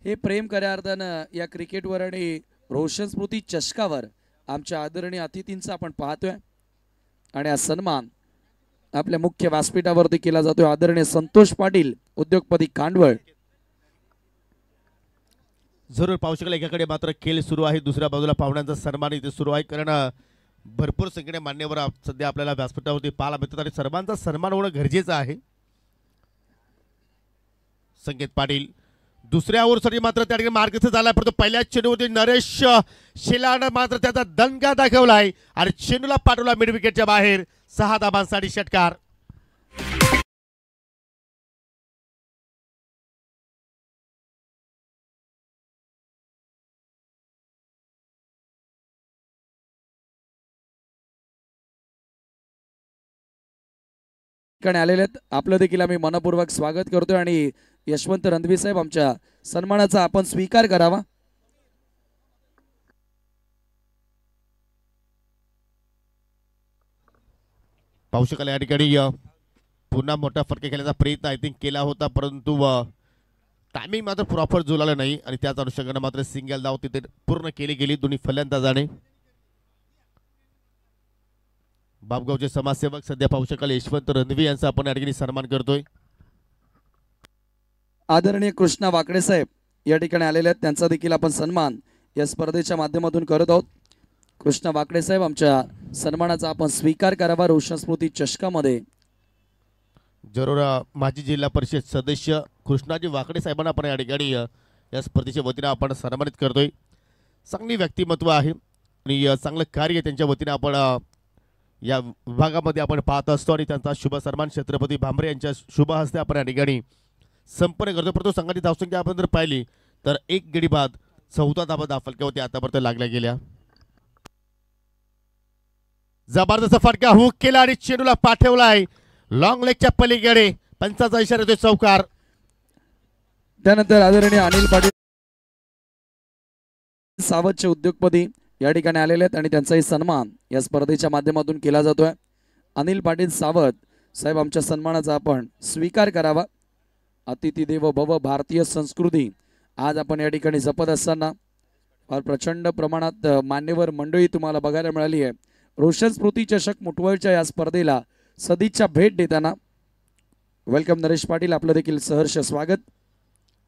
हे प्रेम खऱ्या अर्थानं या क्रिकेटवर आणि रोशन स्मृती चषकावर आमच्या आदरणीय अतिथींचा आपण पाहतोय आणि हा सन्मान आपल्या मुख्य व्यासपीठावरती केला जातोय. आदरणीय संतोष पाटील उद्योगपती खांडवळ. जरूर पाहू शकाल एकाकडे मात्र खेळ सुरू आहे, दुसऱ्या बाजूला पाहुण्यांचा सन्मान इथे सुरू आहे. कारण भरपूर संख्येने मान्यवर सध्या आपल्याला व्यासपीठावरती पाहायला मिळतात आणि सर्वांचा सन्मान होणं गरजेचं आहे. संकेत पाटील दुसऱ्या ओव्हरसाठी मात्र त्या ठिकाणी मार्गस्थ झाला, परंतु पहिल्या चेंडूवरती नरेश शेलानं मात्र त्याचा दणका दाखवलाय आणि चेंडूला पाठवला मिड विकेटच्या बाहेर. 6 धाबांसाठी षटकार. ठिकाणी आलेले आहेत आपलं देखील आम्ही मनपूर्वक स्वागत करतोय आणि यशवंत रणवी साहेब आमच्या सन्मानाचा आपण स्वीकार करावा. पाहू शकाल या ठिकाणी पुन्हा मोठा फटका खेळण्याचा प्रयत्न आय थिंक केला होता, परंतु टायमिंग मात्र प्रॉपर जुळालं नाही आणि त्याच अनुषंगाने मात्र सिंगल धाव तिथे पूर्ण केली गेली दोन्ही फलंदाजाने. बापगावचे समाजसेवक सध्या पाहू शकाल यशवंत रणवी यांचा आपण या ठिकाणी सन्मान करतोय. आदरणीय कृष्णा वाकडे साहेब या ठिकाणी आलेले आहेत, त्यांचा देखील आपण सन्मान या स्पर्धेच्या माध्यमातून करत आहोत. कृष्णा वाकडे साहेब आमच्या सन्मानाचा आपण स्वीकार करावा रोशन स्मृती चषकामध्ये. जरूर माजी जिल्हा परिषद सदस्य कृष्णाजी वाकडे साहेबांना आपण या ठिकाणी या स्पर्धेच्या वतीने आपण सन्मानित करतोय. चांगली व्यक्तिमत्व आहे आणि चांगलं कार्य त्यांच्या वतीने आपण या विभागामध्ये आपण पाहत असतो आणि त्यांचा शुभ सन्मान छत्रपती भामरे यांच्या शुभ हस्ते आपण या ठिकाणी संपन्न करतो. परंतु संघाची धावसंख्या आपण जर पाहिली तर एक गडी बाद 14 धाबा धाफलक्यावरती आतापर्यंत लागल्या गेल्या. जबरदस्त फटका हुक केला आणि चेंडूला पाठवलाय लॉंग लेगच्या पलीकडे. पंचाचा इशारा देतो चौकार. त्यानंतर आदरणीय अनिल पाटील सावतचे उद्योगपती या ठिकाणी आलेले आहेत आणि त्यांचाही सन्मान या स्पर्धेच्या माध्यमातून केला जातोय. अनिल पाटील सावत साहेब आमच्या सन्मानाचा आपण स्वीकार करावा. अतिथी देव भव भारतीय संस्कृती आज आपण या ठिकाणी जपत असताना फार प्रचंड प्रमाणात मान्यवर मंडळी तुम्हाला बघायला मिळाली आहे. रोशन स्मृती चषक मुठवळच्या या स्पर्धेला सदिच्छा भेट देताना वेलकम नरेश पाटील आपलं देखील सहर्ष स्वागत.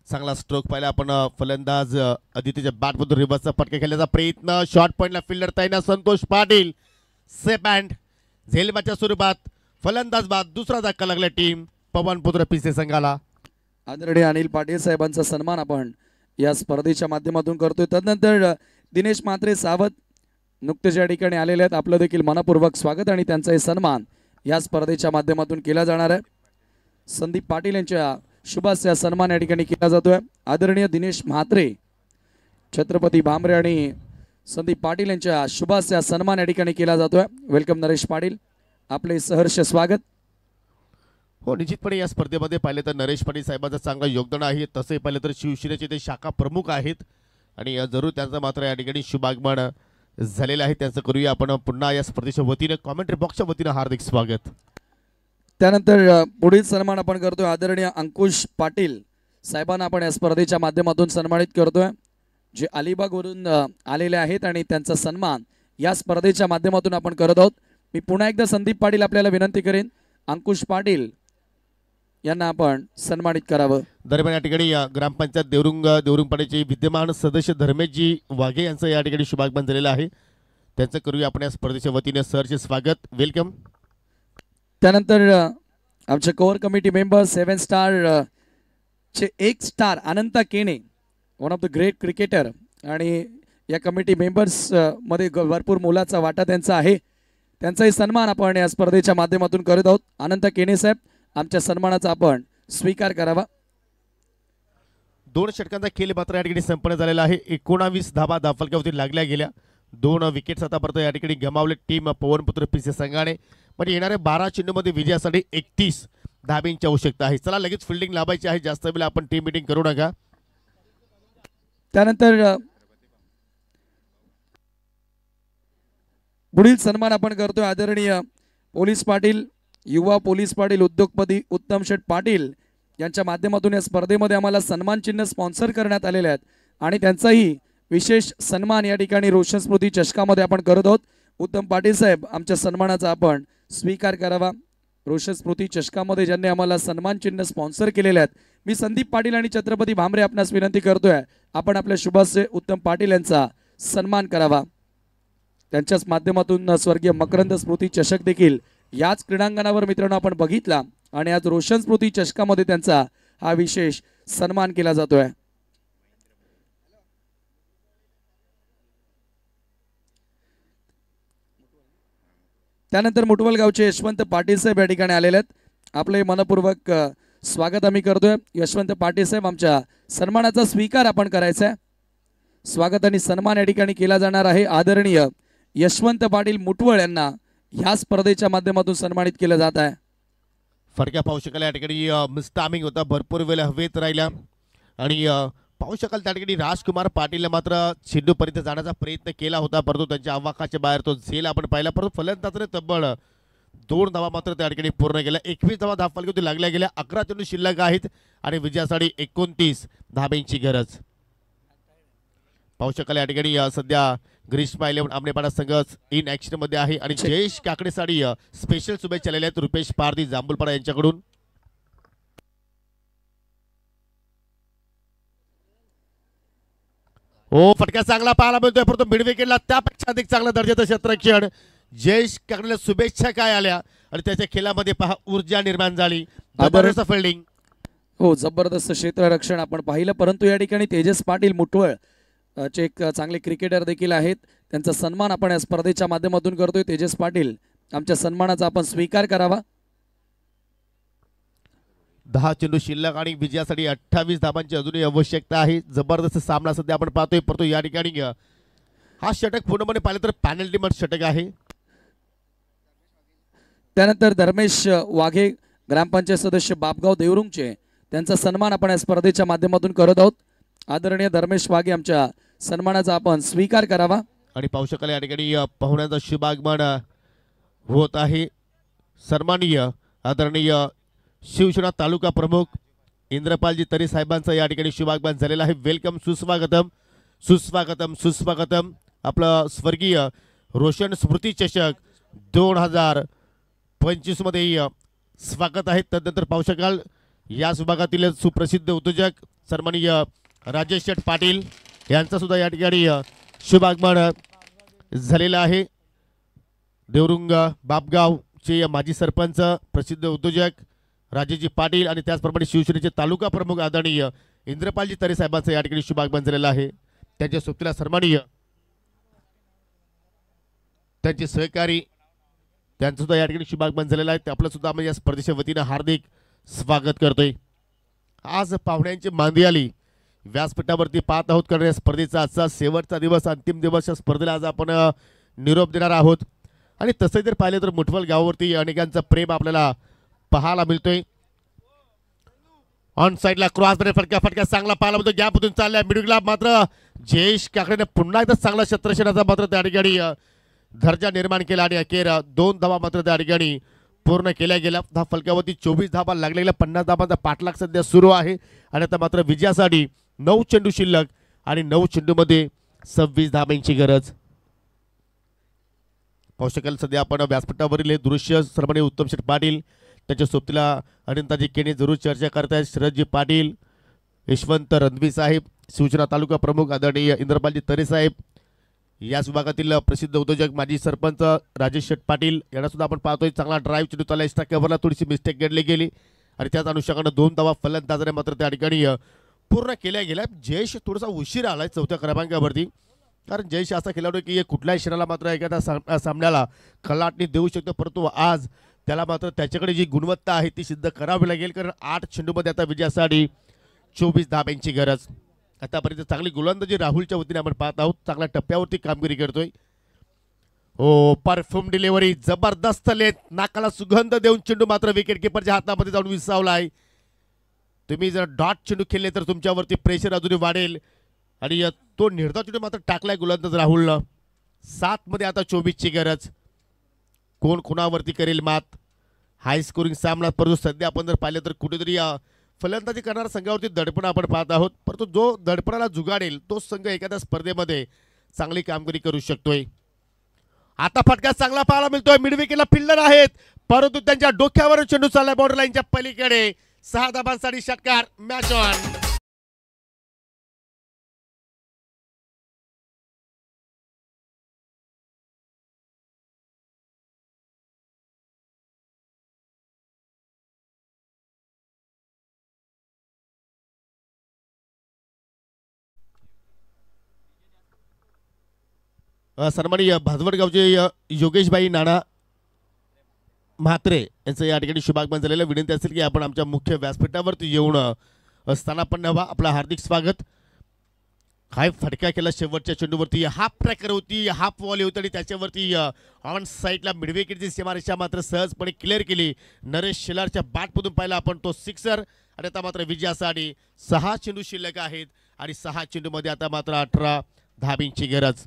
चांगला स्ट्रोक पाहिला आपण. फलंदाज आदित्यच्या बॅटमधून रिव्हर्सचा फटका खेळण्याचा प्रयत्न. शॉर्ट पॉइंटला फिल्डर तैनात संतोष पाटील. सेफ हँड झेलबाच्या स्वरूपात फलंदाज बाद. दुसरा धक्का लागला टीम पवनपुत्र पिसे संघाला. आदरणीय अनिल पाटील साहेबांचा सन्मान आपण या स्पर्धेच्या माध्यमातून करतोय. तदनंतर दिनेश म्हात्रे सावत नुकतेच या ठिकाणी आलेले आहेत, आपलं देखील मनपूर्वक स्वागत आणि त्यांचाही सन्मान या स्पर्धेच्या माध्यमातून केला जाणार आहे. संदीप पाटील यांच्या शुभास्या सन्मान या ठिकाणी केला जातोय. आदरणीय दिनेश म्हात्रे छत्रपती भामरे आणि संदीप पाटील यांच्या शुभास्या सन्मान या ठिकाणी केला जातोय. वेलकम नरेश पाटील आपले सहर्ष स्वागत. हो निश्चितपणे या स्पर्धेमध्ये पाहिले तर नरेश पाटील साहेबांचं चांगलं योगदान आहे. तसंही पाहिलं तर शिवसेनेचे ते शाखा प्रमुख आहेत आणि जरूर त्यांचं मात्र या ठिकाणी शुभागमन झालेलं आहे. त्यांचं करूया आपण पुन्हा या स्पर्धेच्या वतीने कॉमेंट्री बॉक्सच्या वतीने हार्दिक स्वागत. त्यानंतर पुढील सन्मान आपण करतोय आदरणीय अंकुश पाटील साहेबांना आपण या स्पर्धेच्या माध्यमातून सन्मानित करतोय, जे अलिबागवरून आलेले आहेत आणि त्यांचा सन्मान या स्पर्धेच्या माध्यमातून आपण करत आहोत. मी पुन्हा एकदा संदीप पाटील आपल्याला विनंती करेन अंकुश पाटील यांना आपण सन्मानित करावं. दरम्यान या ठिकाणी ग्रामपंचायत देवरुंगपाड्याचे विद्यमान सदस्य धर्मेशजी वाघे यांचं या ठिकाणी शुभागमन झालेलं आहे. त्यांचं करूया आपण या स्पर्धेच्या वतीने सरचे स्वागत. वेलकम. त्यानंतर आमचे कोर कमिटी मेंबर 7 स्टार चे 1 स्टार अनंता केने one of the great cricketer आणि या कमिटी मेंबर्स मध्ये भरपूर मोलाचा वाटा त्यांचा आहे. त्यांचाही सन्मान आपण या स्पर्धेच्या माध्यमातून करत आहोत. अनंता केने साहेब आमच्या सन्मानाचा आपण स्वीकार करावा. 2 षटकांचा खेळ मात्र या ठिकाणी संपन्न झालेला आहे. 19 धाबा धावफलकावरती लागल्या गेल्या. 2 विकेट्स आतापर्यंत या ठिकाणी गमावले टीम पवनपुत्र पीसी संघाने. पण येणाऱ्या 12 चेंडूमध्ये विजयासाठी 31 धाब्यांची आवश्यकता आहे. चला लगेच फिल्डिंग लावायची आहे. जास्त वेळ आपण टीम मीटिंग करू नका. त्यानंतर पुढील सन्मान आपण करतोय आदरणीय पोलीस पाटील, युवा पोलीस पाटील उद्योगपती उत्तम शेठ पाटील यांच्या माध्यमातून या स्पर्धेमध्ये आम्हाला सन्मान चिन्ह स्पॉन्सर करण्यात आलेले आहेत आणि त्यांचाही विशेष सन्मान या ठिकाणी रोशन स्मृती चषकामध्ये आपण करत आहोत. उत्तम पाटील साहेब, आमच्या सन्मानाचा आपण स्वीकार करावा. रोशन स्मृती चषकामध्ये ज्यांनी आम्हाला सन्मान चिन्ह स्पॉन्सर केलेले आहेत, मी संदीप पाटील आणि छत्रपती भामरे आपणास विनंती करतोय, आपण आपल्या शुभास्य उत्तम पाटील यांचा सन्मान करावा. त्यांच्याच माध्यमातून स्वर्गीय मकरंद स्मृती चषक देखील याच क्रीडांगणावर मित्रांनो आपण बघितला आणि आज रोशन स्मृती चषकामध्ये त्यांचा हा विशेष सन्मान केला जातोय. त्यानंतर मुटवल गावचे यशवंत पाटील साहेब या ठिकाणी आलेले आहेत. आपले मनपूर्वक स्वागत आम्ही करतोय. यशवंत पाटील साहेब, आमच्या सन्मानाचा स्वीकार आपण करायचा आहे. स्वागत आणि सन्मान या ठिकाणी केला जाणार आहे. आदरणीय यशवंत पाटील मुटवळ यांना ह्या स्पर्धेच्या माध्यमातून सन्मानित केलं जात आहे. फडक्या पाहू शकाल या ठिकाणी मिस्टामिंग होता, भरपूर वेळ हवेत राहिला आणि पाहू शकाल त्या ठिकाणी राजकुमार पाटीलने मात्र चेंडूपर्यंत जाण्याचा प्रयत्न केला होता, परंतु त्यांच्या आवाकाच्या बाहेर तो झेल आपण पाहिला. परंतु फलंदाजाने तब्बल 2 धावा मात्र त्या ठिकाणी पूर्ण केल्या. 21 धावा धावफलकावरती लागल्या गेल्या. 11 चेंडू शिल्लक आहेत आणि विजयासाठी 29 धाब्यांची गरज. पाहू शकाल या ठिकाणी सध्या ग्रीष्मा 11 आमनेपाडा संघ इन ऍक्शन मध्ये आहे आणि जयेश काकडेसाठी स्पेशल शुभेच्छा आलेल्या आहेत रुपेश पारधी जांभूलपाडा यांच्याकडून. हो, फटका चांगला पाहायला मिळतोय, परंतु मिड विकेटला त्यापेक्षा अधिक चांगला दर्जाचं क्षेत्ररक्षण. जयेश काकडेला शुभेच्छा काय आल्या आणि त्याच्या खेळामध्ये पहा ऊर्जा निर्माण झाली. जबरदस्त फिल्डिंग. हो, जबरदस्त क्षेत्ररक्षण आपण पाहिलं. परंतु या ठिकाणी तेजस पाटील मुटवळ चे एक चांगले क्रिकेटर देखील आहेत. त्यांचा सन्मान आपण या स्पर्धेच्या माध्यमातून करतोय. तेजस पाटील, आमच्या सन्मानाचा आपण स्वीकार करावा. 10 चेंडू शिल्लक आणि विजयासाठी 28 धाबांची अजूनही आवश्यकता आहे. जबरदस्त सामना सध्या आपण पाहतोय, परंतु या ठिकाणी हा षटक पूर्णपणे पाहिलं तर पॅनल्टी मध्ये षटक आहे. त्यानंतर धर्मेश वाघे, ग्रामपंचायत सदस्य बापगाव देवरुंगचे, त्यांचा सन्मान आपण या स्पर्धेच्या माध्यमातून करत आहोत. आदरणीय धर्मेश वाघे, आमच्या सन्मानाचा आपण स्वीकार करावा. आणि पाहू शकाल या ठिकाणी पाहुण्यांचा शुभागमन होत आहे. सन्माननीय आदरणीय शिवसेना तालुका प्रमुख इंद्रपालजी तरी साहेबांचं या ठिकाणी शुभागमन झालेलं आहे. वेलकम, सुस्वागतम सुस्वागतम सुस्वागतम. आपलं स्वर्गीय रोशन स्मृती चषक 2025 मध्ये स्वागत आहे. तदनंतर पाहू शकाल या विभागातील सुप्रसिद्ध उद्योजक सन्माननीय राजेश शेठ पाटील यांचा सुद्धा या ठिकाणी शुभागमन झालेलं आहे. देवरुंग बापगावचे माजी सरपंच प्रसिद्ध उद्योजक राजेजी पाटील आणि त्याचप्रमाणे शिवसेनेचे तालुका प्रमुख आदरणीय इंद्रपालजी तरे साहेबांचं या ठिकाणी शुभागमन झालेलं आहे. त्यांच्या सोबतीला सन्माननीय त्यांचे सहकारी त्यांचं सुद्धा या ठिकाणी शुभागमन झालेलं आहे. आपलं सुद्धा आम्ही या स्पर्धेच्या वतीनं हार्दिक स्वागत करतोय. आज पाहुण्यांची मांदी आली व्यासपीठावरती पाहत आहोत, कारण या स्पर्धेचा आजचा शेवटचा दिवस, अंतिम दिवस. या स्पर्धेला आज आपण निरोप देणार आहोत आणि तसं जर पाहिलं तर मुठवल गावावरती अनेकांचा प्रेम आपल्याला पाहायला मिळतोय. ऑन साईडला क्रॉस मध्ये फटका चांगला पाहायला मिळतो. गॅपमधून चालल्या मिडविकला मात्र जयेश काकडेने पुन्हा एकदा चांगला क्षेत्ररक्षणाचा मात्र त्या ठिकाणी दर्जा निर्माण केला आणि अखेर 2 धावा मात्र त्या ठिकाणी पूर्ण केल्या गेल्या. धाव फलकावरती 24 धावा लागल्या गेल्या. 50 धावांचा पाठलाग सध्या सुरू आहे आणि आता मात्र विजयासाठी 9 चेंडू शिल्लक आणि 9 चेंडूमध्ये 26 धाब्यांची गरज. पाहू शकाल सध्या आपण व्यासपीठावरील दृश्य सन्माननीय उत्तम शेठ पाटील, त्यांच्या सोबतीला अनंताजी केने जरूर चर्चा करतायत. शरदजी पाटील, यशवंत रणवी साहेब, शिवसेना तालुका प्रमुख आदरणीय इंद्रपालजी तरे साहेब, याच विभागातील प्रसिद्ध उद्योजक माजी सरपंच राजेश शेठ पाटील यांना सुद्धा आपण पाहतोय. चांगला ड्राईव्ह चेंडू त्याला एक्स्ट्रा कव्हरला थोडीशी मिस्टेक घडली गेली आणि त्याच अनुषंगाने 2 धावा फलंदाजाने मात्र त्या ठिकाणी पूर्ण केल्या गेल्या. जयेश थोडासा उशीर आलाय 4थ्या क्रमांकावरती, कारण जयेश असा खेळाडू की कुठल्याही क्षणाला मात्र एखाद्या सामन्याला खलाटणी देऊ शकतो, परंतु आज त्याला मात्र त्याच्याकडे जी गुणवत्ता आहे ती सिद्ध करावी लागेल, कारण 8 चेंडूमध्ये आता विजयासाठी 24 धाब्यांची गरज. आतापर्यंत चांगली गोलंदाजी राहुलच्या वतीने आपण पाहत आहोत, चांगल्या टप्प्यावरती कामगिरी करतोय. हो, परफ्यूम डिलिव्हरी जबरदस्त लेत, नाकाला सुगंध देऊन चेंडू मात्र विकेट किपरच्या हातामध्ये जाऊन विसावला आहे. तुम्ही जर डॉट चेंडू खेळले तर तुमच्यावरती प्रेशर अजूनही वाढेल आणि तो निर्धाव चेंडू मात्र टाकलाय गोलंदाज राहुलनं. 7 मध्ये आता 24 ची गरज. कोण कोणावरती करेल मात? हाय स्कोरिंग सामना, परंतु सध्या आपण जर पाहिलं तर कुठेतरी फलंदाजी करणाऱ्या संघावरती दडपण आपण पाहत आहोत, परंतु जो दडपणाला जुगाडेल तोच संघ एखाद्या स्पर्धेमध्ये चांगली कामगिरी करू शकतोय. आता फटका चांगला पाहायला मिळतोय. मिड विकेटला फिल्डर आहेत, परंतु त्यांच्या डोक्यावर चेंडू चाललाय बॉर्डर लाईनच्या पलीकडे. 6 धाबांसाठी षटकार. Match on. सन्माननीय भाजवडगावचे योगेशभाई नाना म्हात्रे यांचं या ठिकाणी शुभागमन झालेलं. विनंती असेल की आपण आमच्या मुख्य व्यासपीठावरती येऊन स्थानापन्न व्हा. आपलं हार्दिक स्वागत. काय फटका केला शेवटच्या चेंडूवरती. हाफ ट्रॅकर होती, हाफ वॉली होती आणि त्याच्यावरती ऑन साईडला मिडविकेटची सीमारेषा मात्र सहजपणे क्लिअर केली. नरेश शेलारच्या बॅटमधून पाहिला आपण तो सिक्सर. आणि आता मात्र विजयासाठी 6 चेंडू शिल्लक आहेत आणि 6 चेंडूमध्ये आता मात्र 18 धाबींची गरज.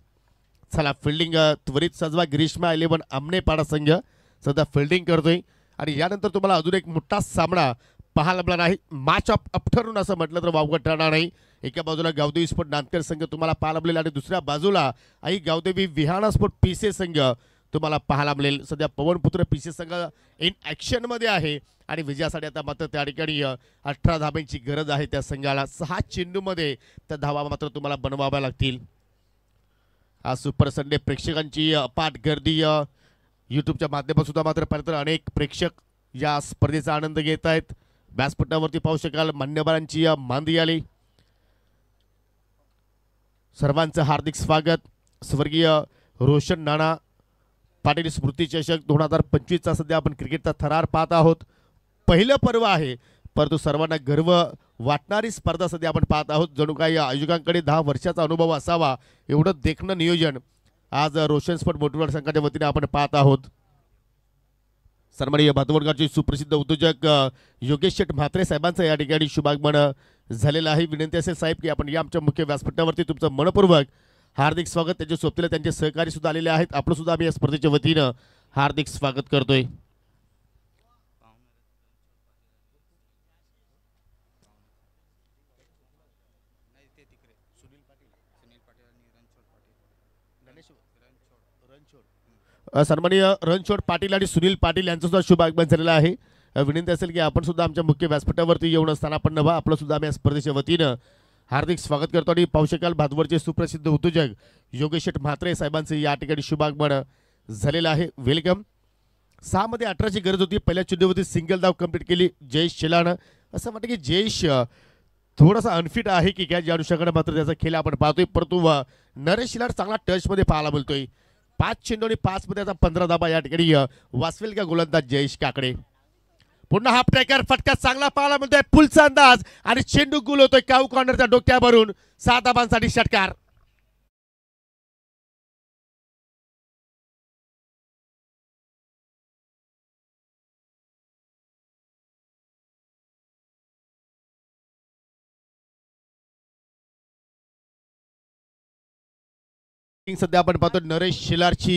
चला, फिल्डिंग त्वरित सजवा. ग्रीष्मा 11 आमनेपाडा संघ सध्या फिल्डिंग करतोय आणि यानंतर तुम्हाला अजून एक मोठा सामना पाहायला मिळणार आहे. मॅच ऑफ आफ्टरनून असं म्हटलं तर वावगं ठरणार नाही. एका बाजूला गावदेवी स्पोर्ट नांदकर संघ तुम्हाला पाहायला मिळेल आणि दुसऱ्या बाजूला आई गावदेवी विहाणा स्पोर्ट पीसे संघ तुम्हाला पाहायला मिळेल. सध्या पवनपुत्र पीसे संघ इन ॲक्शनमध्ये आहे आणि विजयासाठी आता मात्र त्या ठिकाणी 18 धाब्यांची गरज आहे त्या संघाला. 6 चेंडूमध्ये त्या धावा मात्र तुम्हाला बनवाव्या लागतील. आज सुपर संडे प्रेक्षकांची अपाट गर्दी यूट्यूबच्या माध्यमातून सुद्धा मात्र पाहिलं तर अनेक प्रेक्षक या स्पर्धेचा आनंद घेत आहेत. व्यासपीठावरती पाहू शकाल मान्यवरांची मांदी आली. सर्वांचं हार्दिक स्वागत. स्वर्गीय रोशन नाना पाटील स्मृती चषक 2025चा सध्या आपण क्रिकेटचा थरार पाहत आहोत. पहिलं पर्व आहे, परंतु सर्वांना गर्व वाटणारी स्पर्धा सध्या आपण पाहत आहोत. जणू काही आयोजकांकडे 10 वर्षाचा अनुभव असावा एवढं देखणं नियोजन आज रोशन स्पोर्ट मोटिवेट संघाच्या वतीने आपण पाहत आहोत. सन्माननीय भातवडगावचे सुप्रसिद्ध उद्योजक योगेश शेठ म्हात्रे साहेबांचं या ठिकाणी शुभागमन झालेलं आहे. विनंती असेल साहेब की आपण या आमच्या मुख्य व्यासपीठावरती तुमचं मनपूर्वक हार्दिक स्वागत. त्यांच्या सोबतीला त्यांचे सहकारी सुद्धा आलेले आहेत. आपण सुद्धा आम्ही या स्पर्धेच्या वतीनं हार्दिक स्वागत करतोय. सन्माननीय रणछोड पाटील आणि सुनील पाटील यांचं सुद्धा शुभ आगमन झालेलं आहे. विनंती असेल की आपण सुद्धा आमच्या मुख्य व्यासपीठावरती येऊन स्थानापन्न व्हा. आपलं सुद्धा आम्ही या स्पर्धेच्या वतीनं हार्दिक स्वागत करतो आणि पाहू शकाल भादवडचे सुप्रसिद्ध उद्योजक योगेश शेठ म्हात्रे साहेबांचे या ठिकाणी शुभागमन झालेलं आहे. वेलकम. 6 मध्ये 18 ची गरज होती. पहिल्या चेंडूवरती सिंगल धाव कंप्लीट केली जयेश शेलानं. असं वाटतं की जयेश थोडासा अनफिट आहे की काय, ज्या अनुषंगाने मात्र त्याचा खेळ आपण पाहतोय, परंतु नरेश शेलार चांगला टचमध्ये पाहायला मिळतोय. 5 चेंडू आणि 5 मध्ये आता 15 धाबा या ठिकाणी वाचवेल का गोलंदाज जयेश काकडे. पुन्हा हाफ ट्रॅकर फटका चांगला पाहायला मिळतोय. पुलचा अंदाज आणि चेंडू गुल होतोय काऊ कॉर्नरच्या डोक्यावरून. 7 धाबांसाठी षटकार. सध्या आपण पाहतो नरेश शेलारची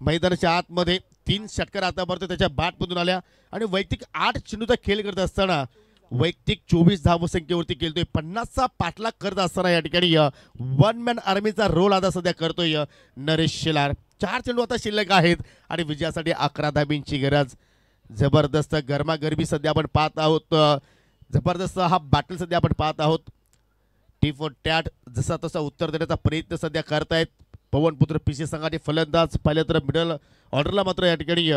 मैदानाच्या आतमध्ये 3 षटकार आतापर्यंत त्याच्या बॅटमधून आल्या आणि वैयक्तिक 8 चेंडूचा खेळ करत असताना वैयक्तिक 24 धावसंख्येवरती खेळतोय. 50चा पाठलाग करत असताना या ठिकाणी 1 मॅन आर्मीचा रोल आता सध्या करतोय नरेश शेलार. 4 चेंडू आता शिल्लक आहेत आणि विजयासाठी 11 धाबींची गरज. जबरदस्त गरमागरमी सध्या आपण पाहत आहोत. जबरदस्त हा बॅटल सध्या आपण पाहत आहोत. टी फॉर टॅट जसा तसा उत्तर देण्याचा प्रयत्न सध्या करतायत पवनपुत्र पीसी संघाचे फलंदाज. पाहिलं तर मिडल ऑर्डरला मात्र या ठिकाणी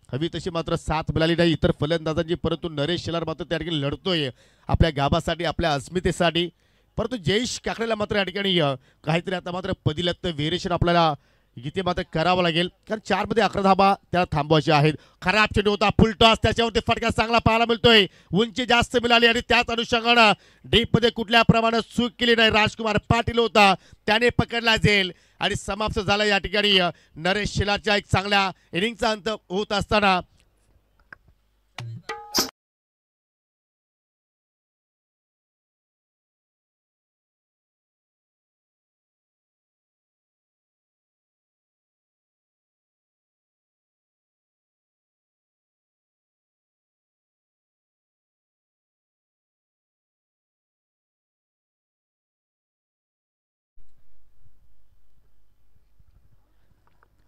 हवी तशी मात्र साथ मिळाली नाही इतर फलंदाजांची, परंतु नरेश शेलार मात्र त्या ठिकाणी लढतोय आपल्या गाभासाठी, आपल्या अस्मितेसाठी. परंतु जयेश काकडेला मात्र या ठिकाणी काहीतरी आता मात्र पदिलत्त व्हेरिएशन आपल्याला इथे मात्र करावं लागेल, कारण 4 मध्ये 11 धाबा त्याला थांबवायचे आहेत. खराब चेंडू होता, फुलटॉस, त्याच्यावरती फटका चांगला पाहायला मिळतोय. उंची जास्त मिळाली आणि त्याच अनुषंगानं डीप मध्ये कुठल्या प्रमाणात चूक केली नाही. राजकुमार पाटील होता, त्याने पकडला जाईल आणि समाप्त झाला या ठिकाणी नरेश शेलारच्या एक चांगल्या इनिंगचा अंत होत असताना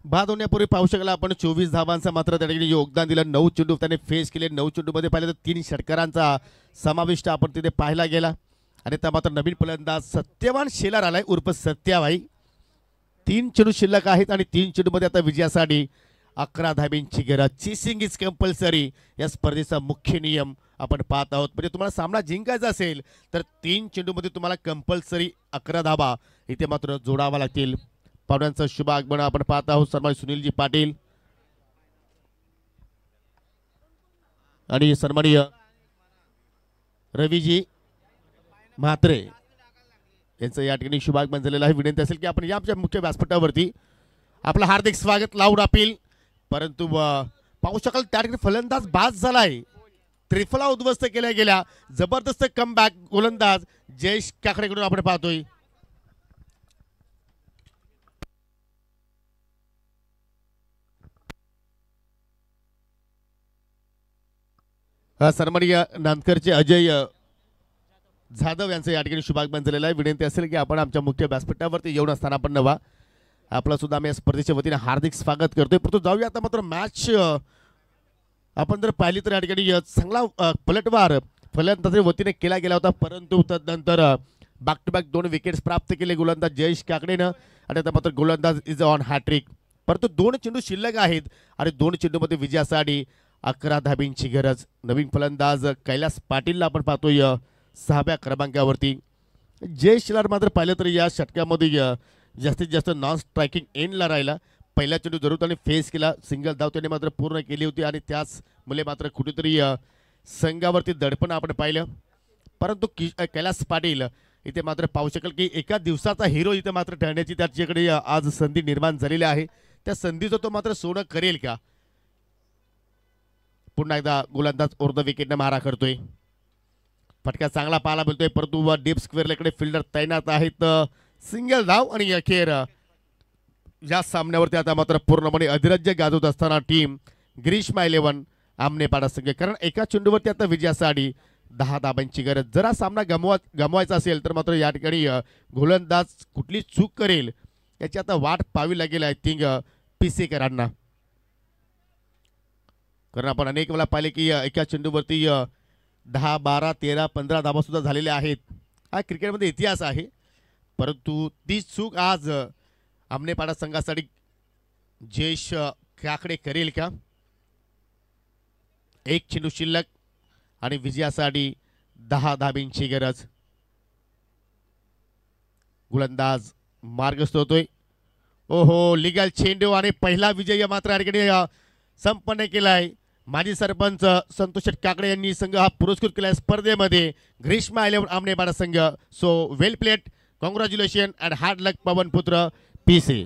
बाद होण्यापूर्वी पाहू शकला आपण 24 धावांचा मात्र त्या ठिकाणी योगदान दिलं. 9 चेंडू त्याने फेस केले. 9 चेंडूमध्ये पाहिलं तर 3 षटकारांचा समाविष्ट आपण तिथे पाहायला गेला आणि त्या मात्र नवीन फलंदाज सत्यवान शेलार आलाय उर्फ सत्याबाई. 3 चेंडू शिल्लक आहेत आणि 3 चेंडूमध्ये आता विजयासाठी 11 धाब्यांची गरज. चेसिंग इज कंपल्सरी या स्पर्धेचा मुख्य नियम आपण पाहत आहोत. म्हणजे तुम्हाला सामना जिंकायचा असेल तर 3 चेंडूमध्ये तुम्हाला कंपल्सरी 11 धाबा इथे मात्र जोडावा लागतील. पाहुण्यांचं शुभ आगमन आपण पाहत आहोत. सन्मानित सुनीलजी पाटील आणि सन्माननीय रवीजी म्हात्रे यांचं या ठिकाणी शुभागमन झालेलं आहे. विनंती असेल की आपण या आमच्या मुख्य व्यासपीठावरती आपलं हार्दिक स्वागत लाऊड अपील. परंतु पाहू शकाल त्या ठिकाणी फलंदाज बाद झालाय. त्रिफला उद्ध्वस्त केल्या गेल्या. जबरदस्त कमबॅक गोलंदाज जयेश काकडेकडून आपण पाहतोय. सन्माननीय नांदकरचे अजय जाधव यांचं या ठिकाणी शुभागमन झालेलं आहे. विनंती असेल की आपण आमच्या मुख्य व्यासपीठावरती येऊन असताना आपण नवा आपला सुद्धा आम्ही या स्पर्धेच्या वतीने हार्दिक स्वागत करतोय. परंतु जाऊया आता मात्र मॅच आपण जर पाहिली तर या ठिकाणी चांगला पलटवार फलंदाजी वतीने केला गेला होता. परंतु तदनंतर बॅक टू बॅक 2 विकेट्स प्राप्त केले गोलंदाज जयेश काकडेनं आणि आता मात्र गोलंदाज इज ऑन हॅट्रिक. परंतु 2 चेंडू शिल्लक आहेत आणि 2 चेंडूमध्ये विजयासाठी 11 धाब्यांची गरज. नवीन फलंदाज कैलास पाटीलला आपण पाहतोय 6व्या क्रमांकावरती. जय शिलार मात्र पाहिलं तर या षटकामध्ये जास्तीत जास्त नॉन स्ट्रायकिंग एंडला राहिला. पहिला चेंडू जरूर त्याने फेस केला. सिंगल धाव त्याने मात्र पूर्ण केली होती आणि त्याच मुले मात्र कुठेतरी संघावरती दडपण आपण पाहिलं. परंतु कैलास पाटील इथे मात्र पाहू शकेल की एका दिवसाचा हिरो इथे मात्र ठरण्याची त्याच्याकडे आज संधी निर्माण झालेली आहे. त्या संधीचं तो मात्र सोनं करेल का? पुन्हा एकदा गोलंदाज ओर द विकेटने मारा करतोय. फटका चांगला पाहायला मिळतोय. परंतु डीप स्क्वेअरकडे फिल्डर तैनात आहेत. सिंगल धाव आणि अखेर या सामन्यावरती आता मात्र पूर्णपणे अधिराज्य गाजवत असताना टीम ग्रीष्मा 11 आमनेपाडा संघ. कारण एका चेंडूवरती आता विजयासाठी 10 धाबांची गरज. जरा सामना गमवायचा असेल तर मात्र या ठिकाणी गोलंदाज कुठली चूक करेल याची आता वाट पाहावी लागेल आय थिंक पिसेकरांना. कारण आपण अनेक वेळा पाहिले की एका चेंडूवरती 10, 12, 13, 15 धाबा सुद्धा झालेल्या आहेत. हा क्रिकेटमध्ये इतिहास आहे. परंतु ती चूक आज आमनेपाडा संघासाठी जयेश काकडे करेल का? 1 चेंडू शिल्लक आणि विजयासाठी 10 धाब्यांची गरज. गोलंदाज मार्गस्थ होतोय. ओहो, लिगल चेंडू आणि पहिला विजय मात्र या ठिकाणी संपन्न केलाय. माजी सरपंच संतोष काकडे यांनी संघ हा पुरस्कृत केला स्पर्धेमध्ये ग्रीष्मा 11 आमनेपाडा संघ. So well played, congratulation and hard luck Pawanputra PC.